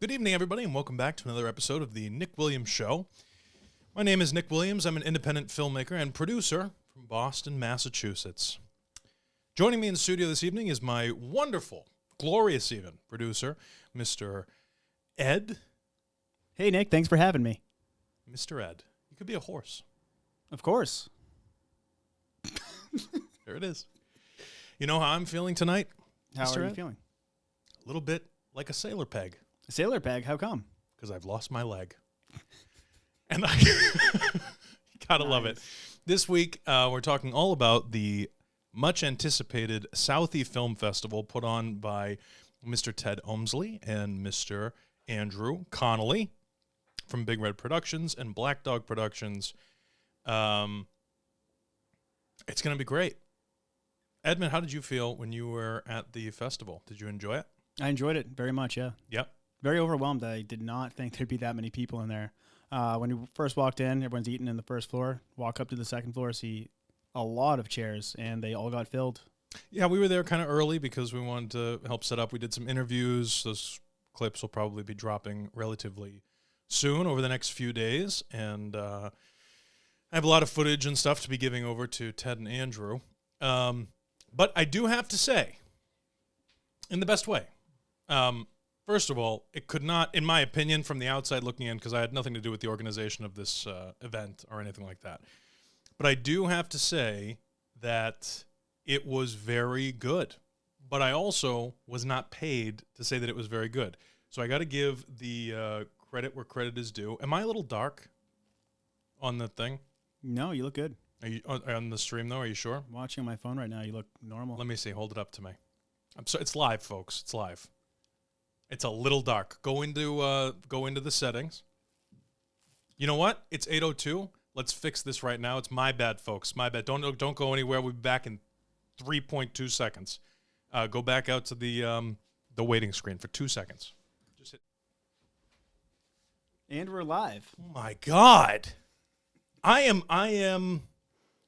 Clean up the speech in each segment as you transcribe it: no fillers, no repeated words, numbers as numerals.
Good evening, everybody, and welcome back to another episode of the Nick Williams Show. My name is Nick Williams. I'm an independent filmmaker and producer from Boston, Massachusetts. Joining me in the studio this evening is my wonderful, glorious even, producer, Mr. Ed. Hey, Nick. Thanks for having me. Mr. Ed. You could be a horse. Of course. There it is. You know how I'm feeling tonight, How Mr. are you Ed? feeling? A little bit like a sailor peg. A sailor bag? How come? Because I've lost my leg. And you gotta love it. This week, we're talking all about the much-anticipated Southie Film Festival put on by Mr. Ted Omsley and Mr. Andrew Connolly from Big Red Productions and Black Dog Productions. It's going to be great. Edmund, how did you feel when you were at the festival? Did you enjoy it? I enjoyed it very much, yeah. Yep. Very overwhelmed. I did not think there'd be that many people in there. When we first walked in, everyone's eating in the first floor. Walk up to the second floor, see a lot of chairs, and they all got filled. Yeah, we were there kind of early because we wanted to help set up. We did some interviews. Those clips will probably be dropping relatively soon over the next few days. And I have a lot of footage and stuff to be giving over to Ted and Andrew. But I do have to say, in the best way, first of all, it could not, in my opinion, from the outside looking in, because I had nothing to do with the organization of this event or anything like that. But I do have to say that it was very good. But I also was not paid to say that it was very good. So I got to give the credit where credit is due. Am I a little dark on the thing? No, you look good. Are you on the stream, though? Are you sure? I'm watching on my phone right now. You look normal. Let me see. Hold it up to me. I'm sorry. It's live, folks. It's live. It's a little dark. Go into the settings. You know what? It's 8:02. Let's fix this right now. It's my bad, folks. My bad. Don't go anywhere. We'll be back in 3.2 seconds. Go back out to the waiting screen for 2 seconds. Just hit. And we're live. Oh my God. I am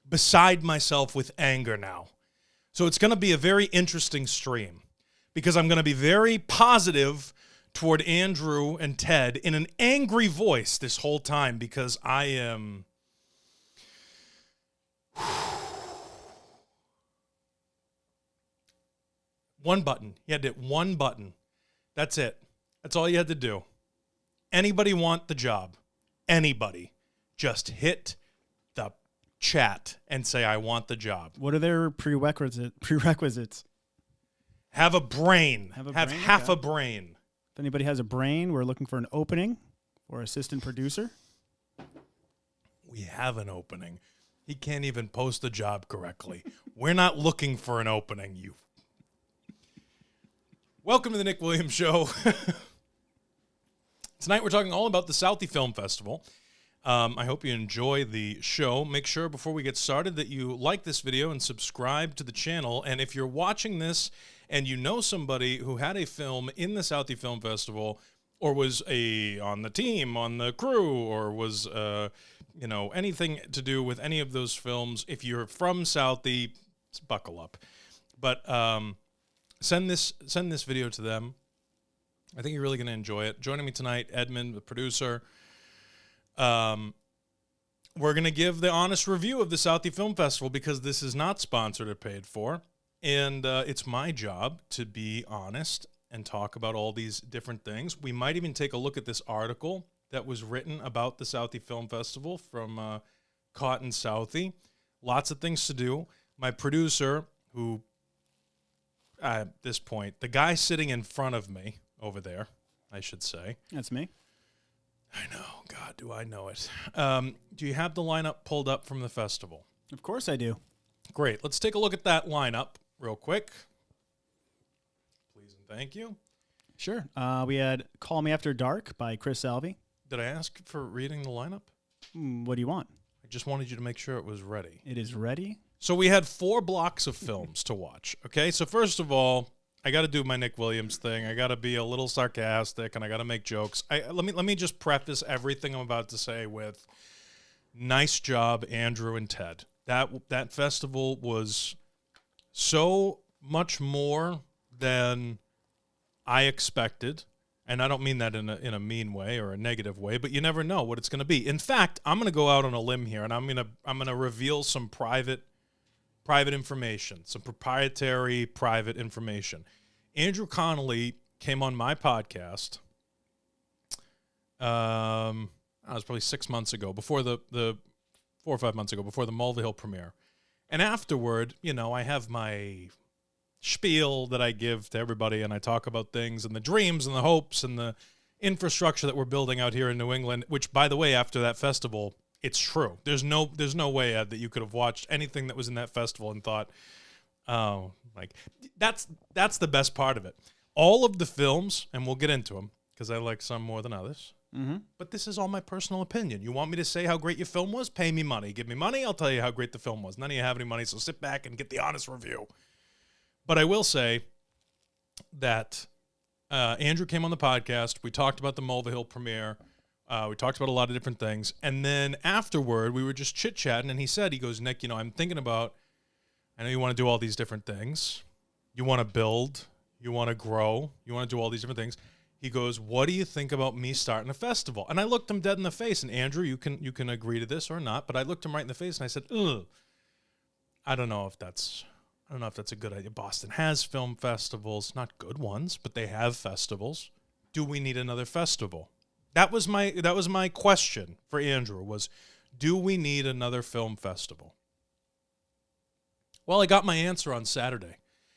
beside myself with anger now. So it's going to be a very interesting stream because I'm going to be very positive toward Andrew and Ted in an angry voice this whole time because I am... One button. You had to hit one button. That's it. That's all you had to do. Anybody want the job? Anybody. Just hit the chat and say, I want the job. What are their prerequisites? Have a brain. Have half a brain. If anybody has a brain, we're looking for an opening for assistant producer. We have an opening. He can't even post the job correctly. We're not looking for an opening, you. Welcome to the Nick Williams Show. Tonight we're talking all about the Southie Film Festival. I hope you enjoy the show. Make sure before we get started that you like this video and subscribe to the channel. And if you're watching this and you know somebody who had a film in the Southie Film Festival or was on the team, on the crew, or was anything to do with any of those films, if you're from Southie, buckle up. But send this video to them. I think you're really going to enjoy it. Joining me tonight, Edmund, the producer. We're going to give the honest review of the Southie Film Festival because this is not sponsored or paid for. And it's my job to be honest and talk about all these different things. We might even take a look at this article that was written about the Southie Film Festival from Cotton Southie. Lots of things to do. My producer, who at this point, the guy sitting in front of me over there, I should say. That's me. I know. God, do I know it. Do you have the lineup pulled up from the festival? Of course I do. Great. Let's take a look at that lineup real quick. Please and thank you. Sure. We had Call Me After Dark by Chris Salvi. Did I ask for reading the lineup? What do you want? I just wanted you to make sure it was ready. It is ready. So we had 4 blocks of films to watch. Okay, so first of all, I got to do my Nick Williams thing. I got to be a little sarcastic, and I got to make jokes. Let me just preface everything I'm about to say with nice job, Andrew and Ted. That festival was so much more than I expected. And I don't mean that in a mean way or a negative way, but you never know what it's going to be. In fact, I'm going to go out on a limb here, and I'm going to reveal some private information, some proprietary private information. Andrew Connolly came on my podcast. It was probably 6 months ago, before the 4 or 5 months ago, before the Mulvihill premiere. And afterward, I have my spiel that I give to everybody, and I talk about things and the dreams and the hopes and the infrastructure that we're building out here in New England, which, by the way, after that festival, it's true. There's no way, Ed, that you could have watched anything that was in that festival and thought, oh, like, that's the best part of it. All of the films, and we'll get into them, because I like some more than others, but this is all my personal opinion. You want me to say how great your film was? Pay me money. Give me money, I'll tell you how great the film was. None of you have any money, so sit back and get the honest review. But I will say that Andrew came on the podcast. We talked about the Mulvihill premiere. We talked about a lot of different things. And then afterward, we were just chit-chatting, and he goes, Nick, I'm thinking about, I know you want to do all these different things. You want to build. You want to grow. You want to do all these different things. He goes, what do you think about me starting a festival? And I looked him dead in the face. And Andrew, you can agree to this or not, but I looked him right in the face, and I said, ugh, I don't know if that's a good idea. Boston has film festivals, not good ones, but they have festivals. Do we need another festival? That was my question for Andrew was, do we need another film festival? Well, I got my answer on Saturday.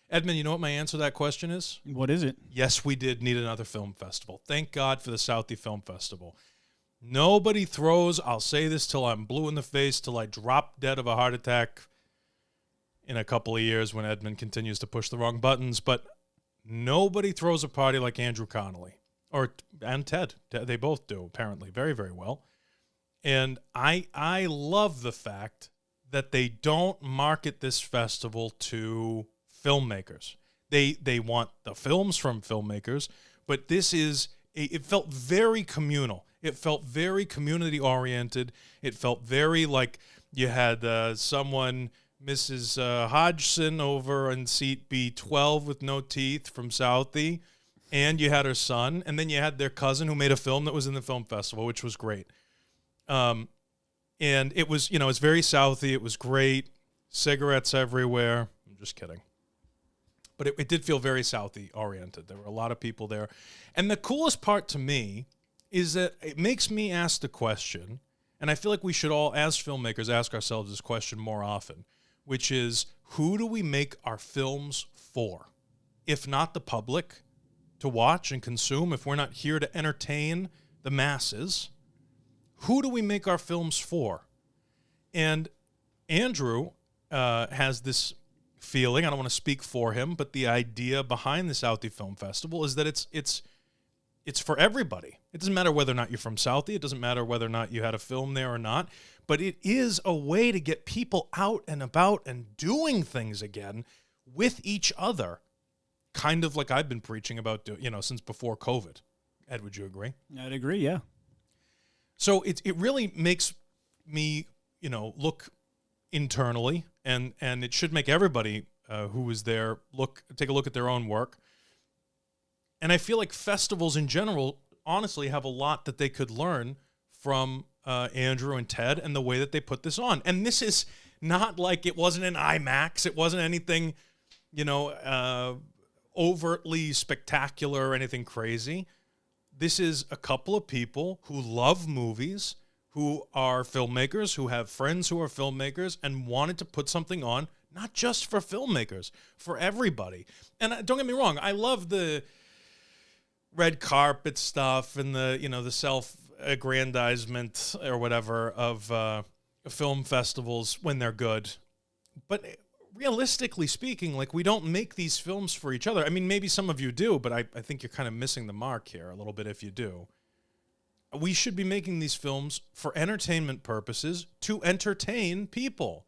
Edmund, you know what my answer to that question is? What is it? Yes, we did need another film festival. Thank God for the Southie Film Festival. Nobody throws, I'll say this till I'm blue in the face, till I drop dead of a heart attack in a couple of years when Edmund continues to push the wrong buttons, but nobody throws a party like Andrew Connolly and Ted. They both do, apparently, very, very well. And I love the fact that they don't market this festival to filmmakers. They want the films from filmmakers, but it felt very communal. It felt very community-oriented. It felt very like you had someone... Mrs. Hodgson over in seat B12 with no teeth from Southie, and you had her son, and then you had their cousin who made a film that was in the film festival, which was great. And it was, it's very Southie. It was great. Cigarettes everywhere. I'm just kidding. But it did feel very Southie oriented. There were a lot of people there. And the coolest part to me is that it makes me ask the question, and I feel like we should all, as filmmakers, ask ourselves this question more often, which is, who do we make our films for? If not the public to watch and consume, if we're not here to entertain the masses, who do we make our films for? And Andrew has this feeling, I don't want to speak for him, but the idea behind the Southie Film Festival is that it's for everybody. It doesn't matter whether or not you're from Southie. It doesn't matter whether or not you had a film there or not. But it is a way to get people out and about and doing things again with each other, kind of like I've been preaching about, since before COVID. Ed, would you agree? I'd agree, yeah. So it really makes me, look internally, and it should make everybody who was there take a look at their own work. And I feel like festivals in general, honestly, have a lot that they could learn from Andrew and Ted and the way that they put this on. And this is not like it wasn't an IMAX. It wasn't anything, overtly spectacular or anything crazy. This is a couple of people who love movies, who are filmmakers, who have friends who are filmmakers, and wanted to put something on, not just for filmmakers, for everybody. And don't get me wrong, I love the red carpet stuff and the self-aggrandizement or whatever of film festivals when they're good. But realistically speaking, we don't make these films for each other. I mean, maybe some of you do, but I think you're kind of missing the mark here a little bit if you do. We should be making these films for entertainment purposes to entertain people.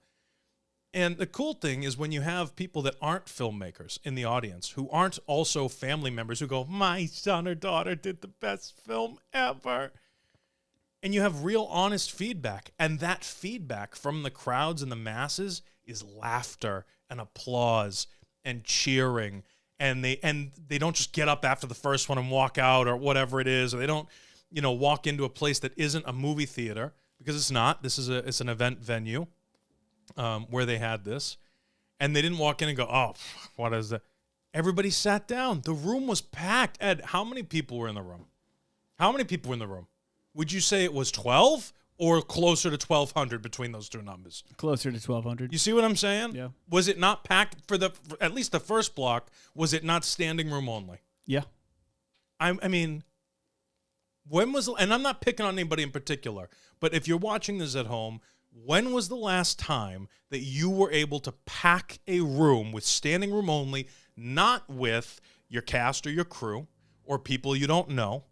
And the cool thing is when you have people that aren't filmmakers in the audience, who aren't also family members who go, my son or daughter did the best film ever. And you have real honest feedback. And that feedback from the crowds and the masses is laughter and applause and cheering and they don't just get up after the first one and walk out or whatever it is, or they don't, walk into a place that isn't a movie theater, because it's not. It's an event venue where they had this, and they didn't walk in and go, oh, what is that? Everybody sat down. The room was packed. Ed, how many people were in the room? How many people were in the room? Would you say it was 12 or closer to 1,200 between those two numbers? Closer to 1,200. You see what I'm saying? Yeah. Was it not packed for at least the first block? Was it not standing room only? Yeah. I mean, when was, and I'm not picking on anybody in particular, but if you're watching this at home, when was the last time that you were able to pack a room with standing room only, not with your cast or your crew or people you don't know,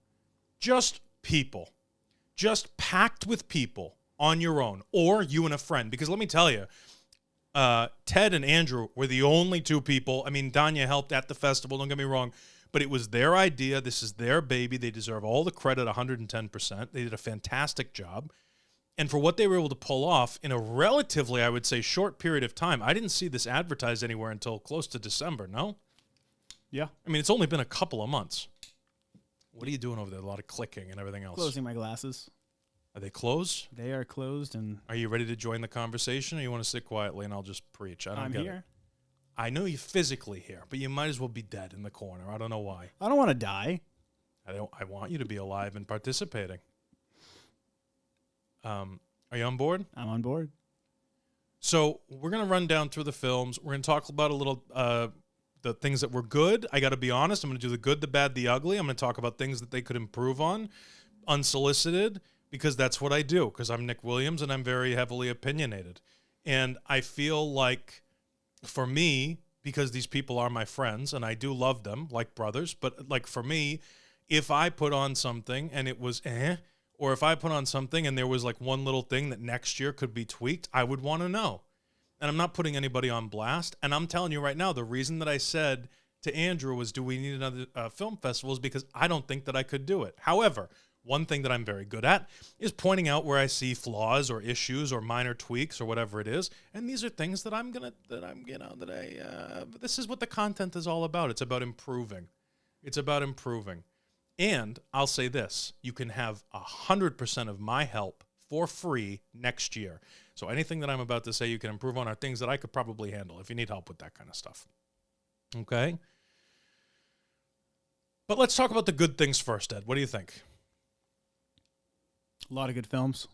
just people, just packed with people on your own, or you and a friend? Because let me tell you, Ted and Andrew were the only two people. I mean, Danya helped at the festival, don't get me wrong, but it was their idea. This is their baby. They deserve all the credit, 110%. They did a fantastic job. And for what they were able to pull off in a relatively, I would say, short period of time, I didn't see this advertised anywhere until close to December, no? Yeah. I mean, it's only been a couple of months. What are you doing over there? A lot of clicking and everything else. Closing my glasses. Are they closed? They are closed, and Are you ready to join the conversation, or you want to sit quietly and I'll just preach? I'm here. I know you're physically here, but you might as well be dead in the corner. I don't know why. I don't want to die. I want you to be alive and participating. Are you on board? I'm on board. So we're going to run down through the films. We're going to talk about a little the things that were good. I got to be honest. I'm going to do the good, the bad, the ugly. I'm going to talk about things that they could improve on, unsolicited, because that's what I do, because I'm Nick Williams and I'm very heavily opinionated. And I feel like, for me, because these people are my friends and I do love them like brothers, but like for me, if I put on something and it was or if I put on something and there was like one little thing that next year could be tweaked, I would want to know. And I'm not putting anybody on blast. And I'm telling you right now, the reason that I said to Andrew was, do we need another film festival, is because I don't think that I could do it. However, one thing that I'm very good at is pointing out where I see flaws or issues or minor tweaks or whatever it is. And these are things that this is what the content is all about. It's about improving. It's about improving. And I'll say this, you can have 100% of my help for free next year. So anything that I'm about to say you can improve on are things that I could probably handle if you need help with that kind of stuff. Okay? But let's talk about the good things first, Ed. What do you think? A lot of good films.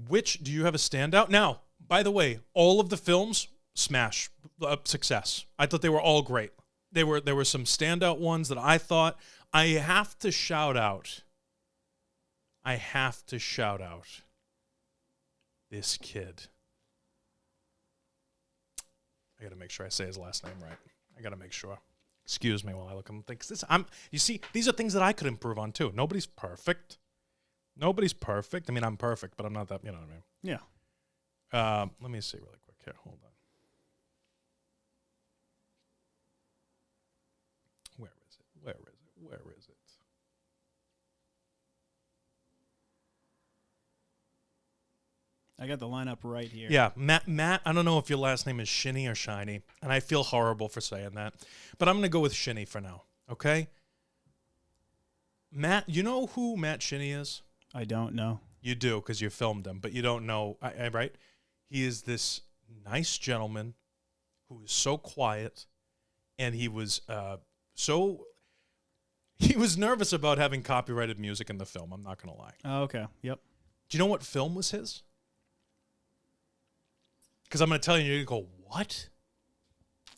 Which, do you have a standout? Now, by the way, all of the films, smash, success. I thought they were all great. There were some standout ones that I thought. I have to shout out this kid. I got to make sure I say his last name right. I got to make sure. Excuse me while I look him. You see, these are things that I could improve on too. Nobody's perfect. I mean, I'm perfect, but I'm not that, you know what I mean? Yeah. Let me see really quick here. Hold on. Where is it? I got the lineup right here. Yeah, Matt, I don't know if your last name is Shinny or Shiny, and I feel horrible for saying that, but I'm going to go with Shinny for now, okay? Matt, you know who Matt Shinny is? I don't know. You do, because you filmed him, but you don't know, right? He is this nice gentleman who is so quiet, and he was he was nervous about having copyrighted music in the film, I'm not going to lie. Oh, okay. Yep. Do you know what film was his? Because I'm going to tell you, you're going to go, what?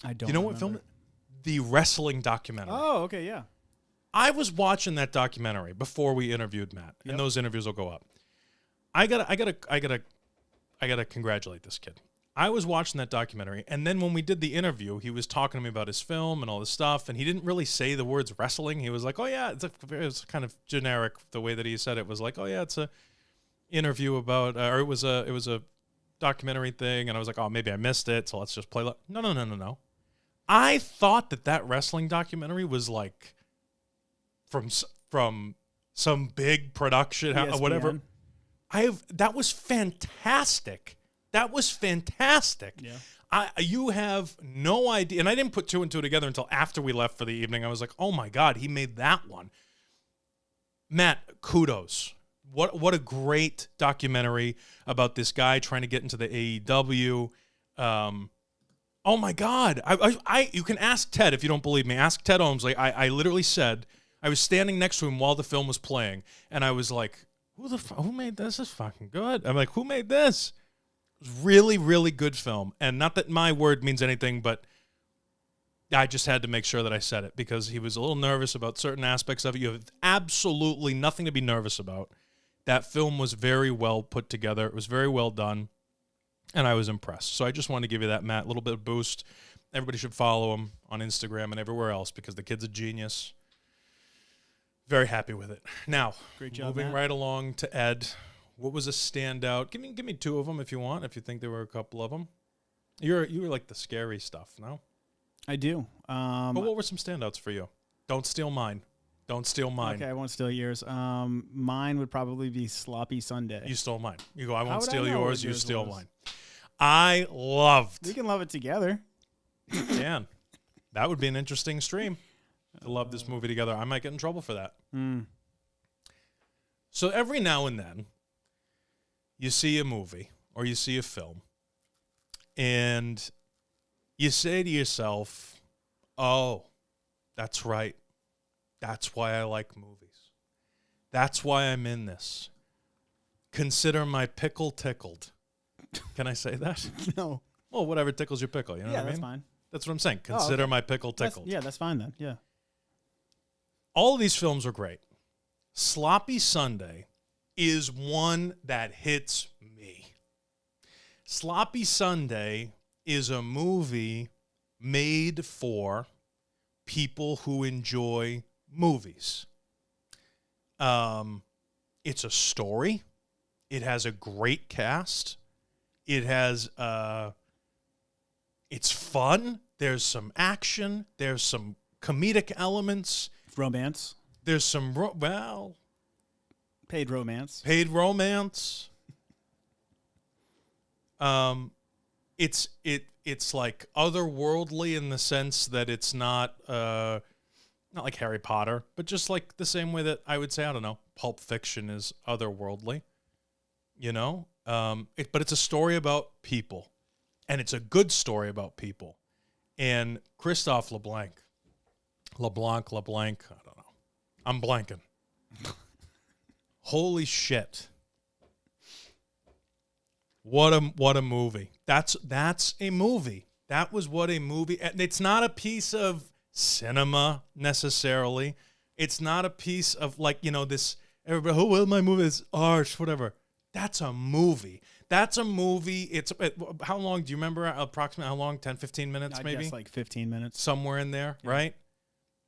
I don't. Do you know what film? The wrestling documentary. Oh, okay, yeah. I was watching that documentary before we interviewed Matt, and those interviews will go up. I gotta congratulate this kid. I was watching that documentary, and then when we did the interview, he was talking to me about his film and all this stuff, and he didn't really say the words wrestling. He was like, "Oh yeah," it's kind of generic. The way that he said it was like, "Oh yeah, it's a interview about," or it was a documentary thing, and I was like, "Oh, maybe I missed it, so let's just play." No. I thought that wrestling documentary was like from some big production, ESPN. whatever. That was fantastic. Yeah. You have no idea. And I didn't put two and two together until after we left for the evening. I was like, oh my God, he made that one. Matt, kudos. What a great documentary about this guy trying to get into the AEW. Oh my God. You can ask Ted if you don't believe me. Ask Ted Ohmsley. I literally said, I was standing next to him while the film was playing, and I was like, who made this? This is fucking good. I'm like, who made this? It was really, really good film. And not that my word means anything, but I just had to make sure that I said it because he was a little nervous about certain aspects of it. You have absolutely nothing to be nervous about. That film was very well put together. It was very well done, and I was impressed. So I just wanted to give you that, Matt, a little bit of boost. Everybody should follow him on Instagram and everywhere else because the kid's a genius. Very happy with it. Now, Great job, moving Matt. right along to Ed. What was a standout? Give me two of them if you want, if you think there were a couple of them. You were like the scary stuff, no? I do. But what were some standouts for you? Don't steal mine. Don't steal mine. Okay, I won't steal yours. Mine would probably be Sloppy Sunday. You stole mine. You go, I How won't would I steal know what yours. You yours steal was? mine. I loved. We can love it together. Dan, that would be an interesting stream to love this movie together. I might get in trouble for that. So every now and then, you see a movie or you see a film, and you say to yourself, oh, that's right. That's why I like movies. That's why I'm in this. Consider my pickle tickled. Can I say that? No. Well, whatever tickles your pickle. You know what I mean? That's fine. That's what I'm saying. Consider okay. my pickle tickled. That's fine then. Yeah. All of these films are great. Sloppy Sunday is one that hits me. Sloppy Sunday is a movie made for people who enjoy movies. It's a story. It has a great cast. It has it's fun. There's some action. There's some comedic elements. Romance. There's some Paid romance. paid romance. It's like otherworldly in the sense that it's not like Harry Potter, but just like the same way that I would say, I don't know, Pulp Fiction is otherworldly, you know? But it's a story about people, and it's a good story about people. And Christophe LeBlanc, I don't know. I'm blanking. Holy shit. What a movie. That's a movie. That was what a movie. And it's not a piece of cinema necessarily. It's not a piece of this everybody, oh well, my movie is art, whatever. That's a movie. That's a movie. How long do you remember approximately how long? 10, 15 minutes I maybe? guess like 15 minutes. Somewhere in there, Yeah. right?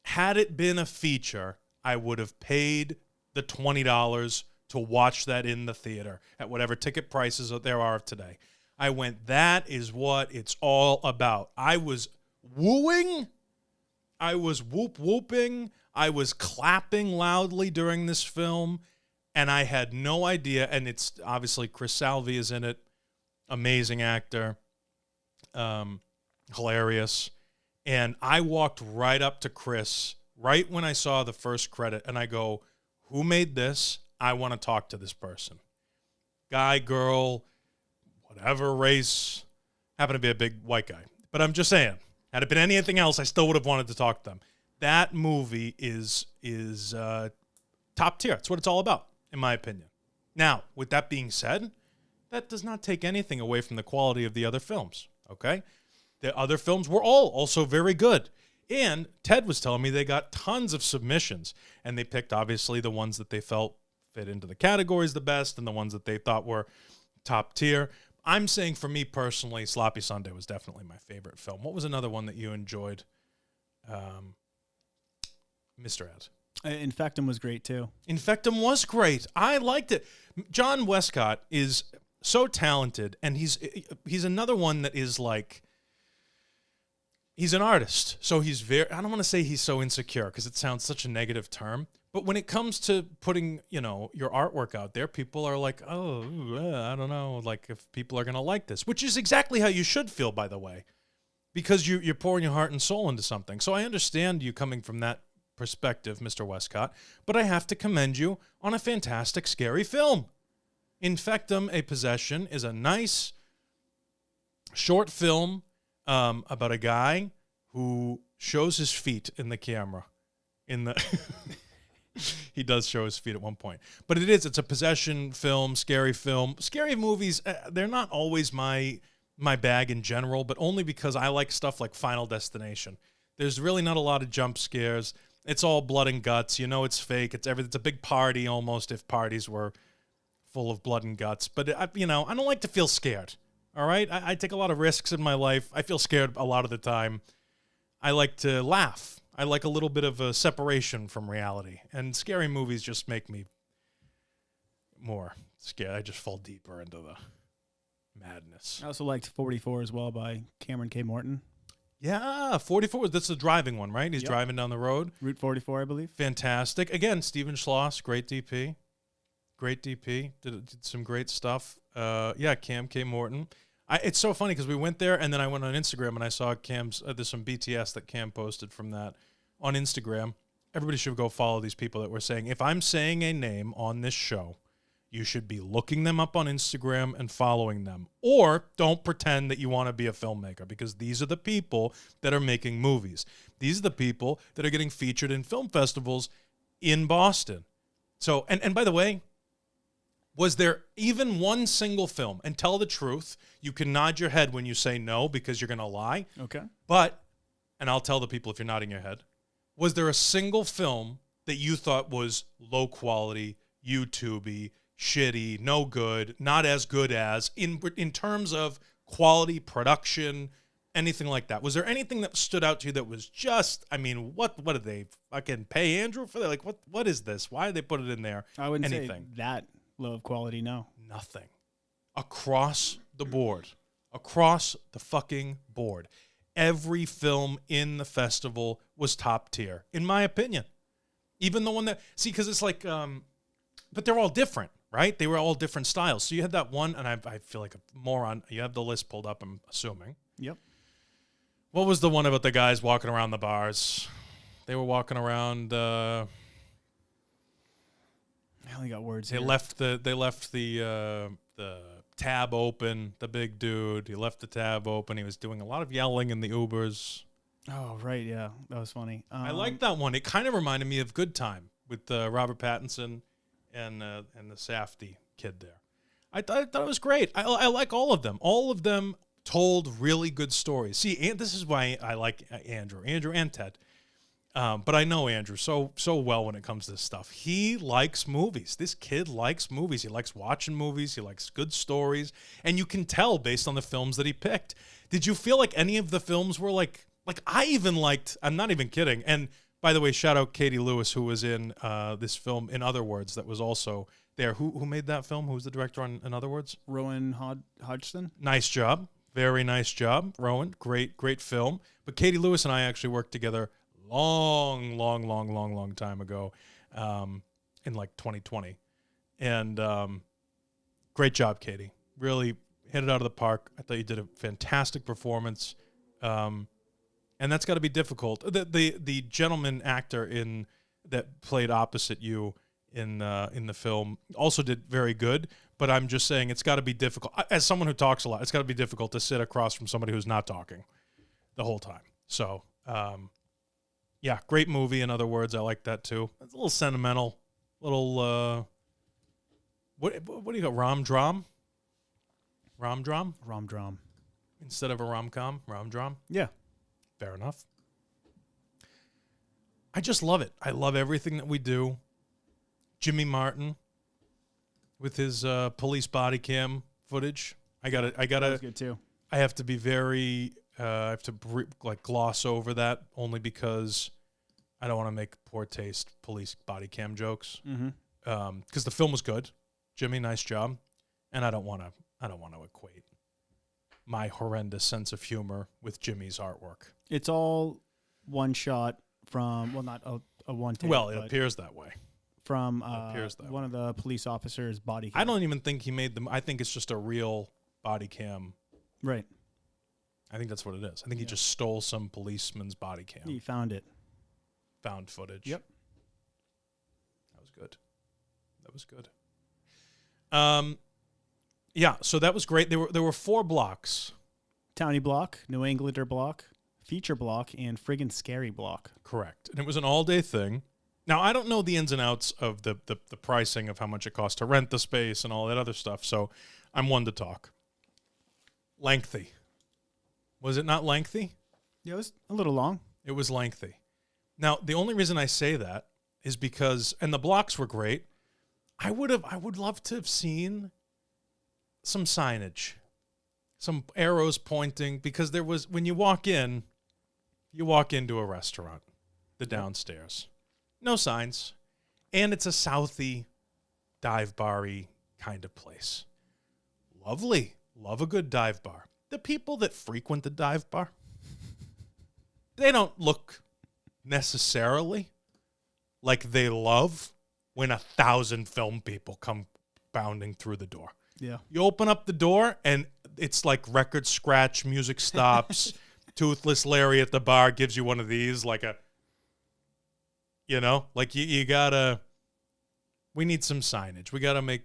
Had it been a feature, I would have paid the $20 to watch that in the theater at whatever ticket prices there are today. I went, that is what it's all about. I was wooing. I was whooping. I was clapping loudly during this film, and I had no idea. And it's obviously Chris Salvi is in it. Amazing actor. Hilarious. And I walked right up to Chris right when I saw the first credit, and I go, who made this? I want to talk to this person. Guy, girl, whatever race, happened to be a big white guy. But I'm just saying, had it been anything else, I still would have wanted to talk to them. That movie is top tier. That's what it's all about, in my opinion. Now, with that being said, that does not take anything away from the quality of the other films, okay? The other films were all also very good. And Ted was telling me they got tons of submissions, and they picked, obviously, the ones that they felt fit into the categories the best and the ones that they thought were top tier. I'm saying for me personally, Sloppy Sunday was definitely my favorite film. What was another one that you enjoyed, Mr. Ed? Infectum was great too. Infectum was great. I liked it. John Westcott is so talented, and he's another one that is like, he's an artist. So he's very, I don't want to say he's so insecure because it sounds such a negative term, But when it comes to putting, your artwork out there, people are like, oh, I don't know, like if people are going to like this, which is exactly how you should feel, by the way, because you're pouring your heart and soul into something. So I understand you coming from that perspective, Mr. Westcott, but I have to commend you on a fantastic, scary film. Infectum, A Possession is a nice short film about a guy who shows his feet in the camera. He does show his feet at one point. But it's a possession film, scary film. Scary movies, they're not always my bag in general, but only because I like stuff like Final Destination. There's really not a lot of jump scares. It's all blood and guts. It's fake. It's a big party almost, if parties were full of blood and guts. But, I don't like to feel scared, all right? I take a lot of risks in my life. I feel scared a lot of the time. I like to laugh. I like a little bit of a separation from reality. And scary movies just make me more scared. I just fall deeper into the madness. I also liked 44 as well by Cameron K. Morton. Yeah, 44. That's the driving one, right? He's Yep. driving down the road. Route 44, I believe. Fantastic. Again, Stephen Schloss, great DP. Great DP. Did some great stuff. Cam K. Morton. It's so funny because we went there, and then I went on Instagram, and I saw Cam's, there's some BTS that Cam posted from that on Instagram. Everybody should go follow these people that were saying, if I'm saying a name on this show, you should be looking them up on Instagram and following them. Or don't pretend that you want to be a filmmaker, because these are the people that are making movies. These are the people that are getting featured in film festivals in Boston. So, and by the way, was there even one single film? And tell the truth. You can nod your head when you say no because you're going to lie. Okay. But, and I'll tell the people if you're nodding your head, was there a single film that you thought was low quality, YouTube-y, shitty, no good, not as good as, in terms of quality, production, anything like that? Was there anything that stood out to you that was just, what did they fucking pay Andrew for that? Like, what is this? Why did they put it in there? I wouldn't say that low of quality, no. Nothing. Across the board. Across the fucking board. Every film in the festival was top tier, in my opinion. Even the one that, because it's like, but they're all different, right? They were all different styles. So you had that one, and I feel like a moron. You have the list pulled up, I'm assuming. Yep. What was the one about the guys walking around the bars? They were walking around, I only got words They here. left the tab open. The big dude. He left the tab open. He was doing a lot of yelling in the Ubers. Oh, right, yeah. That was funny. I like that one. It kind of reminded me of Good Time with Robert Pattinson and the Safdie kid there. I thought it was great. I like all of them. All of them told really good stories. See, and this is why I like Andrew and Ted. But I know Andrew so well when it comes to this stuff. He likes movies. This kid likes movies. He likes watching movies. He likes good stories. And you can tell based on the films that he picked. Did you feel like any of the films were like I even liked, I'm not even kidding. And by the way, shout out Katie Lewis, who was in this film, In Other Words, that was also there. Who made that film? Who's the director on In Other Words? Rowan Hodgson. Nice job. Very nice job, Rowan. Great film. But Katie Lewis and I actually worked together long time ago, in like 2020. And great job, Katie. Really hit it out of the park. I thought you did a fantastic performance. And that's got to be difficult. The gentleman actor that played opposite you in the film also did very good. But I'm just saying it's got to be difficult. As someone who talks a lot, it's got to be difficult to sit across from somebody who's not talking the whole time. So, yeah, great movie. In Other Words, I like that too. It's a little sentimental. Little what do you got? Rom-dram? Rom-dram? Rom-dram. Instead of a rom-com, rom-dram? Yeah. Fair enough. I just love it. I love everything that we do. Jimmy Martin with his police body cam footage. That was good too. I have to be very I have to gloss over that only because I don't want to make poor taste police body cam jokes. Mm-hmm. Because the film was good. Jimmy, nice job. And I don't want to equate my horrendous sense of humor with Jimmy's artwork. It's all one shot from, well, not a one take. Well, it but appears that way. from appears that one of the police officers' body cam. I don't even think he made them. I think it's just a real body cam. Right. I think that's what it is. I think he just stole some policeman's body cam. He found it. Found footage. Yep. That was good. That was good. Yeah, so that was great. There were 4 blocks. Townie block, New Englander block, feature block, and friggin' scary block. Correct. And it was an all-day thing. Now, I don't know the ins and outs of the pricing of how much it costs to rent the space and all that other stuff, so I'm one to talk. Lengthy. Was it not lengthy? Yeah, it was a little long. It was lengthy. Now, the only reason I say that is because, and the blocks were great, I would love to have seen some signage, some arrows pointing, because there was, when you walk into a restaurant, the downstairs, no signs, and it's a Southie dive bar-y kind of place. Lovely. Love a good dive bar. The people that frequent the dive bar, they don't look necessarily like they love when 1,000 film people come bounding through the door. Yeah. You open up the door and it's like record scratch, music stops, Toothless Larry at the bar gives you one of these, like a, like you gotta, we need some signage. We gotta make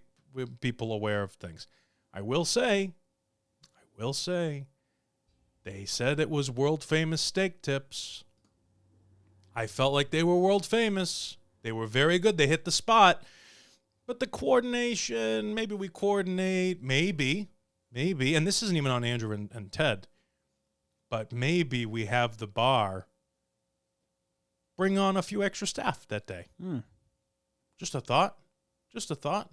people aware of things. I will say, they said it was world famous steak tips. I felt like they were world famous. They were very good. They hit the spot. But the coordination, maybe we coordinate, maybe, and this isn't even on Andrew and Ted, but maybe we have the bar bring on a few extra staff that day. Just a thought.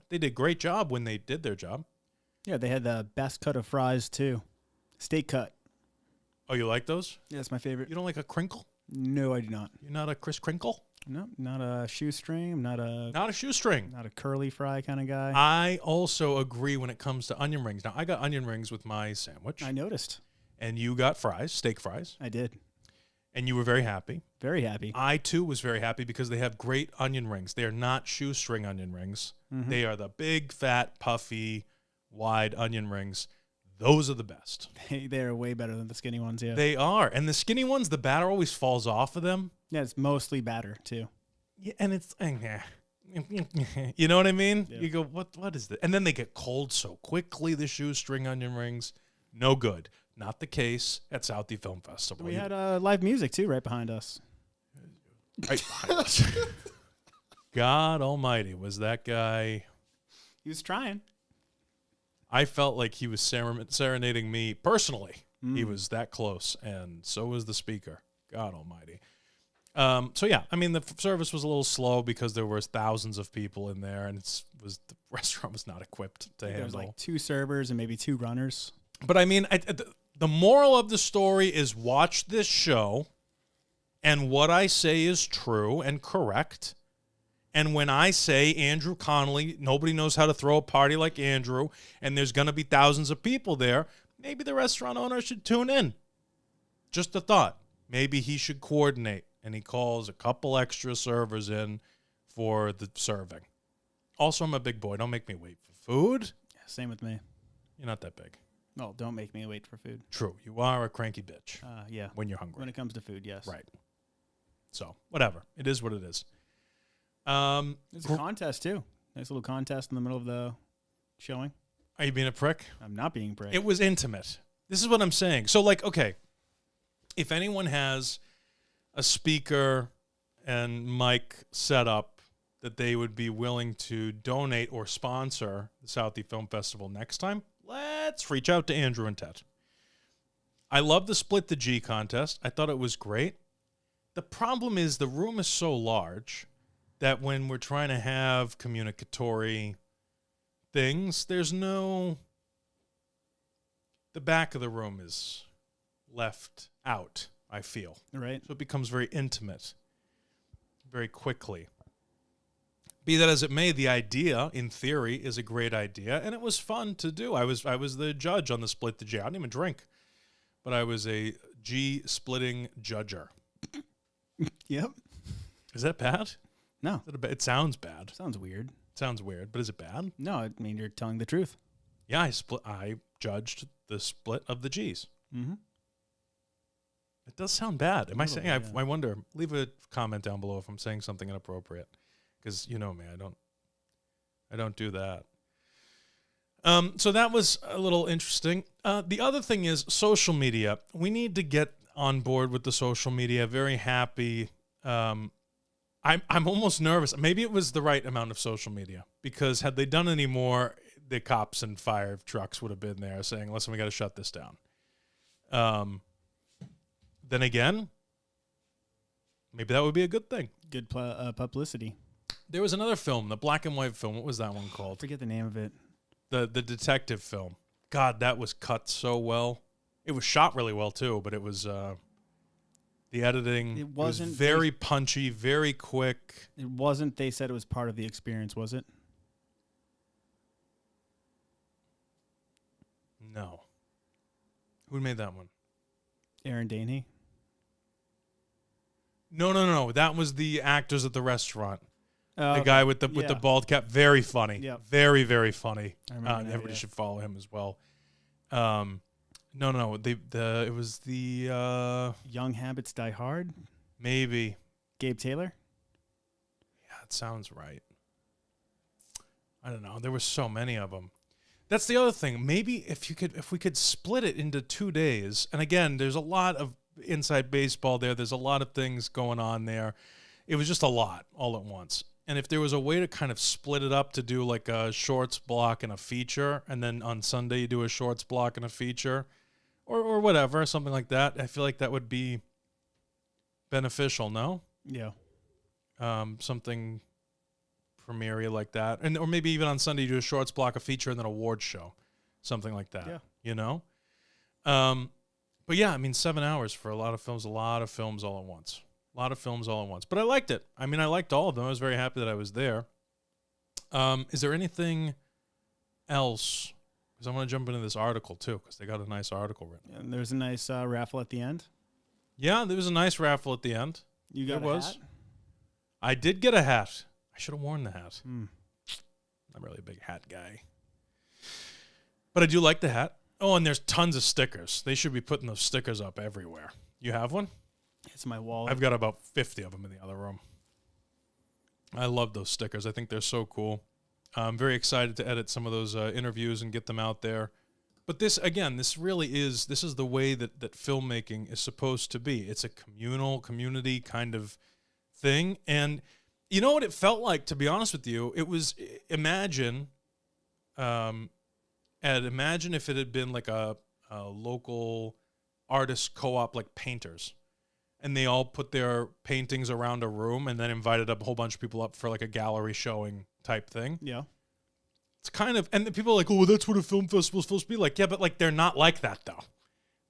They did a great job when they did their job. Yeah, they had the best cut of fries, too. Steak cut. Oh, you like those? Yeah, that's my favorite. You don't like a crinkle? No, I do not. You're not a Chris Crinkle? No, not a shoestring. I'm not a shoestring. Not a curly fry kind of guy. I also agree when it comes to onion rings. Now, I got onion rings with my sandwich. I noticed. And you got fries, steak fries. I did. And you were very happy. Very happy. I, too, was very happy because they have great onion rings. They are not shoestring onion rings. Mm-hmm. They are the big, fat, puffy, wide onion rings. Those are the best. They're way better than the skinny ones, yeah. They are. And the skinny ones, the batter always falls off of them. Yeah, it's mostly batter, too. Yeah, and it's, you know what I mean? Yeah. You go, what is this? And then they get cold so quickly, the shoestring onion rings. No good. Not the case at Southie Film Festival. We had live music, too, right behind us. Right behind us. God almighty, was that guy... He was trying. I felt like he was serenading me personally. He was that close, and so was the speaker. God almighty. So, yeah, I mean, the service was a little slow because there was thousands of people in there, and the restaurant was not equipped to handle. There was like 2 servers and maybe 2 runners. But, I mean, the moral of the story is watch this show, and what I say is true and correct. And when I say Andrew Connolly, nobody knows how to throw a party like Andrew, and there's going to be thousands of people there, maybe the restaurant owner should tune in. Just a thought. Maybe he should coordinate, and he calls a couple extra servers in for the serving. Also, I'm a big boy. Don't make me wait for food. Yeah, same with me. You're not that big. No, don't make me wait for food. True. You are a cranky bitch. Yeah. When you're hungry. When it comes to food, yes. Right. So, whatever. It is what it is. There's a contest, too. Nice little contest in the middle of the showing. Are you being a prick? I'm not being a prick. It was intimate. This is what I'm saying. So, like, okay, if anyone has a speaker and mic set up that they would be willing to donate or sponsor the Southie Film Festival next time, let's reach out to Andrew and Ted. I love the Split the G contest. I thought it was great. The problem is the room is so large that when we're trying to have communicatory things, the back of the room is left out, I feel. Right. So it becomes very intimate very quickly. Be that as it may, the idea, in theory, is a great idea, and it was fun to do. I was the judge on the Split the G. I didn't even drink, but I was a G-splitting judger. Yep. Is that bad? No. It sounds bad. Sounds weird. Sounds weird, but is it bad? No, I mean, you're telling the truth. Yeah, I judged the split of the G's. Mm-hmm. It does sound bad. Am I saying? Bit, yeah. I wonder. Leave a comment down below if I'm saying something inappropriate, because you know me. I don't do that. So that was a little interesting. The other thing is social media. We need to get on board with the social media. Very happy. I'm almost nervous. Maybe it was the right amount of social media, because had they done any more, the cops and fire trucks would have been there saying, "Listen, we got to shut this down." Then again, maybe that would be a good thing. Good publicity. There was another film, the black and white film. What was that one called? I forget the name of it. The detective film. God, that was cut so well. It was shot really well too, but it was the editing. It was very punchy, very quick. It wasn't. They said it was part of the experience, was it? No. Who made that one? Aaron Daney. No. That was the actors at the restaurant. The Okay. guy with the bald cap. Very funny. Yep. Very, very funny. Everybody should follow him as well. No. It was the Young Habits Die Hard. maybe. Gabe Taylor. Yeah, it sounds right. I don't know. There were so many of them. That's the other thing. Maybe if we could split it into 2 days. And again, there's a lot of inside baseball there. There's a lot of things going on there. It was just a lot all at once. And if there was a way to kind of split it up to do like a shorts block and a feature, and then on Sunday you do a shorts block and a feature, or whatever, something like that, I feel like that would be beneficial, no? Yeah. Something premiere like that. Or maybe even on Sunday you do a shorts block, a feature, and then an award show. Something like that. Yeah. You know? But yeah, I mean, 7 hours for a lot of films all at once. But I liked it. I mean, I liked all of them. I was very happy that I was there. Is there anything else? Because I want to jump into this article, too, because they got a nice article written. And there's a nice raffle at the end. Yeah, there was a nice raffle at the end. You got a hat? I did get a hat. I should have worn the hat. Mm. I'm really a big hat guy. But I do like the hat. Oh, and there's tons of stickers. They should be putting those stickers up everywhere. You have one? It's my wall. I've got about 50 of them in the other room. I love those stickers. I think they're so cool. I'm very excited to edit some of those interviews and get them out there. But this really is the way that filmmaking is supposed to be. It's a community kind of thing. And you know what it felt like, to be honest with you? It was, imagine if it had been like a local artist co-op, like painters. And they all put their paintings around a room and then invited a whole bunch of people up for like a gallery showing type thing. Yeah. It's kind of, and the people are like, oh, well, that's what a film festival is supposed to be like. Yeah, but like they're not like that, though.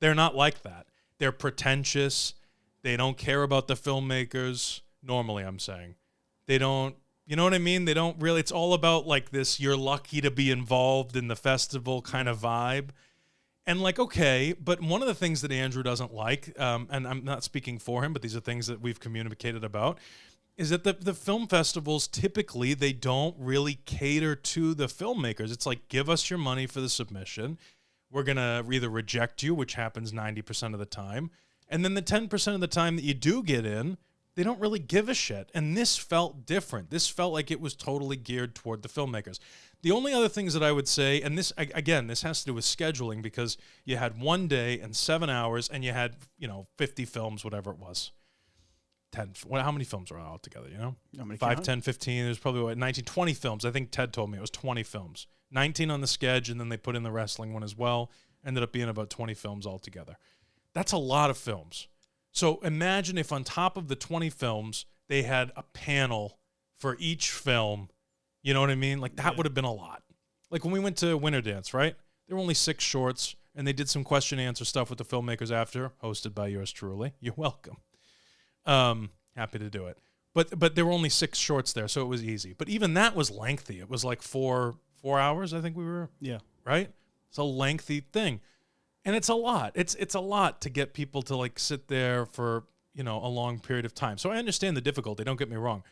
They're not like that. They're pretentious. They don't care about the filmmakers. Normally, I'm saying. They don't, you know what I mean? They don't really, it's all about like this, you're lucky to be involved in the festival kind of vibe. And like, okay, but one of the things that Andrew doesn't like, and I'm not speaking for him, but these are things that we've communicated about, is that the film festivals, typically, they don't really cater to the filmmakers. It's like, give us your money for the submission. We're going to either reject you, which happens 90% of the time, and then the 10% of the time that you do get in, they don't really give a shit. And this felt different. This felt like it was totally geared toward the filmmakers. The only other things that I would say, and this, again, this has to do with scheduling, because you had 1 day and 7 hours, and you had, 50 films, whatever it was. 10. How many films were all together, you know? How many 5, count? 10, 15. There's probably 19, 20 films. I think Ted told me it was 20 films. 19 on the schedule, and then they put in the wrestling one as well. Ended up being about 20 films altogether. That's a lot of films. So imagine if on top of the 20 films, they had a panel for each film. You know what I mean? Like, that would have been a lot. Like, when we went to Winter Dance, right? There were only 6 shorts, and they did some question and answer stuff with the filmmakers after, hosted by yours truly. You're welcome. Happy to do it. But there were only 6 shorts there, so it was easy. But even that was lengthy. It was like 4 hours, I think we were. Yeah. Right? It's a lengthy thing. And it's a lot. It's a lot to get people to like sit there for, a long period of time. So I understand the difficulty, don't get me wrong.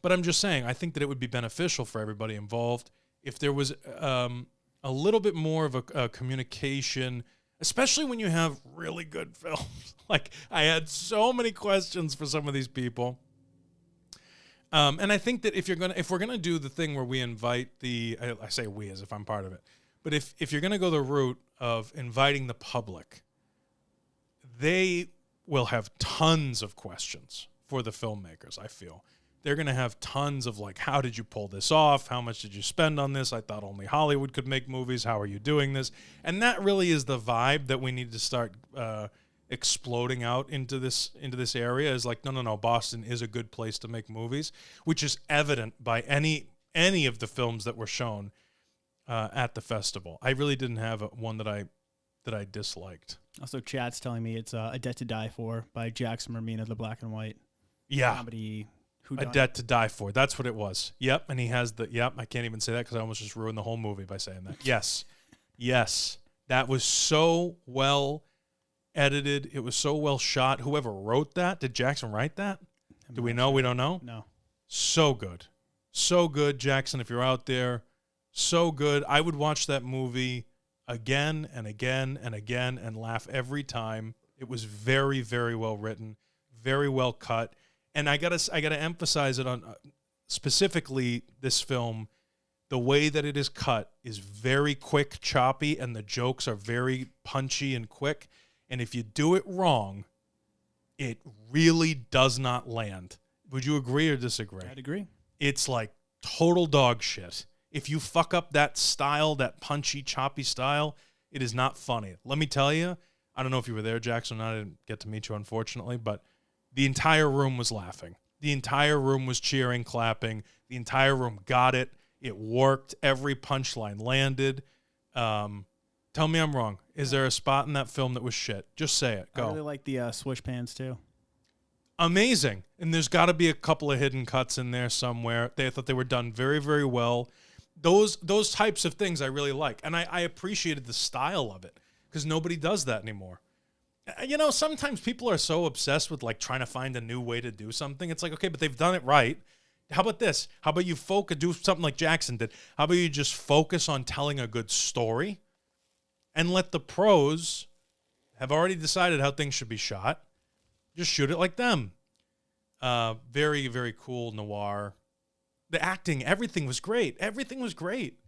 But I'm just saying, I think that it would be beneficial for everybody involved if there was a little bit more of a communication, especially when you have really good films. Like, I had so many questions for some of these people. And I think that if we're gonna do the thing where we invite I say we as if I'm part of it, but if you're gonna go the route of inviting the public, they will have tons of questions for the filmmakers. I feel they're gonna have tons of like, how did you pull this off? How much did you spend on this? I thought only Hollywood could make movies. How are you doing this? And that really is the vibe that we need to start exploding out into this area. Is like, no, Boston is a good place to make movies, which is evident by any of the films that were shown at the festival. I really didn't have one that I disliked. Also, chat's telling me it's A Debt to Die For by Jackson Marmina, the black and white comedy. A Debt to Die For. That's what it was. Yep, and he has I can't even say that because I almost just ruined the whole movie by saying that. Yes, that was so well edited. It was so well shot. Whoever wrote that, did Jackson write that? Do we know? We don't know? No. So good. So good, Jackson, if you're out there. So good. I would watch that movie again and again and again and laugh every time. It was very, very well written, very well cut. And I gotta emphasize it on specifically this film. The way that it is cut is very quick, choppy, and the jokes are very punchy and quick. And if you do it wrong, it really does not land. Would you agree or disagree? I'd agree. It's like total dog shit. If you fuck up that style, that punchy, choppy style, it is not funny. Let me tell you, I don't know if you were there, Jackson. I didn't get to meet you, unfortunately, but the entire room was laughing. The entire room was cheering, clapping. The entire room got it. It worked. Every punchline landed. Tell me I'm wrong. Is there a spot in that film that was shit? Just say it. Go. I really like the swish pans, too. Amazing. And there's got to be a couple of hidden cuts in there somewhere. I thought they were done very, very well. Those types of things I really like. And I appreciated the style of it because nobody does that anymore. Sometimes people are so obsessed with like trying to find a new way to do something. It's like, okay, but they've done it right. How about this? How about you do something like Jackson did? How about you just focus on telling a good story and let the pros have already decided how things should be shot. Just shoot it like them. Very, very cool noir. The acting, everything was great. Everything was great.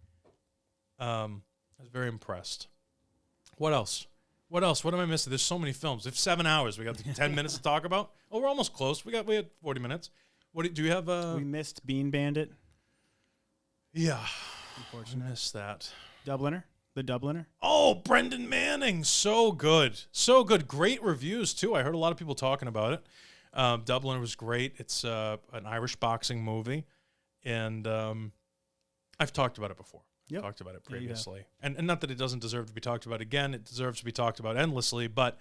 I was very impressed. What else? What am I missing? There's so many films. It's 7 hours. We got 10 minutes to talk about. Oh, we're almost close. We had 40 minutes. What do you have? We missed Bean Bandit. Yeah, Unfortunately, I missed that. Dubliner. The Dubliner. Oh, Brendan Manning. So good. So good. Great reviews, too. I heard a lot of people talking about it. Dubliner was great. It's an Irish boxing movie. And I've talked about it before. Yep. Talked about it previously. And not that it doesn't deserve to be talked about again. It deserves to be talked about endlessly. But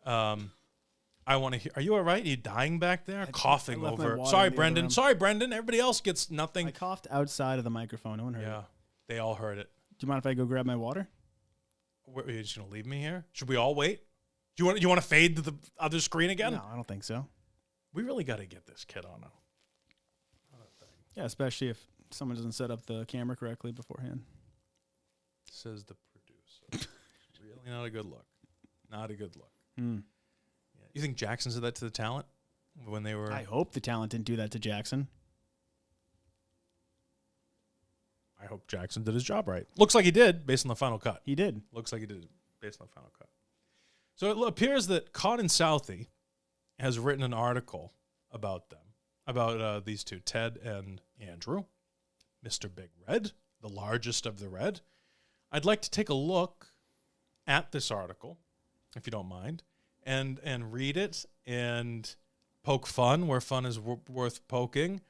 I want to hear. Are you all right? Are you dying back there? Coughing over. Sorry, Brendan. Sorry, Brendan. Everybody else gets nothing. I coughed outside of the microphone. No one heard it. Yeah, they all heard it. Do you mind if I go grab my water? Are you just going to leave me here? Should we all wait? Do you want to fade to the other screen again? No, I don't think so. We really got to get this kid on a thing. Yeah, especially if someone doesn't set up the camera correctly beforehand. Says the producer. Really not a good look. Not a good look. Mm. Yeah. You think Jackson said that to the talent when they were... I hope the talent didn't do that to Jackson. I hope Jackson did his job right. Looks like he did, based on the final cut. He did. Looks like he did, based on the final cut. So it appears that Caught in Southie has written an article about them, about these two, Ted and Andrew, Mr. Big Red, the largest of the red. I'd like to take a look at this article, if you don't mind, and read it and poke fun where fun is worth poking,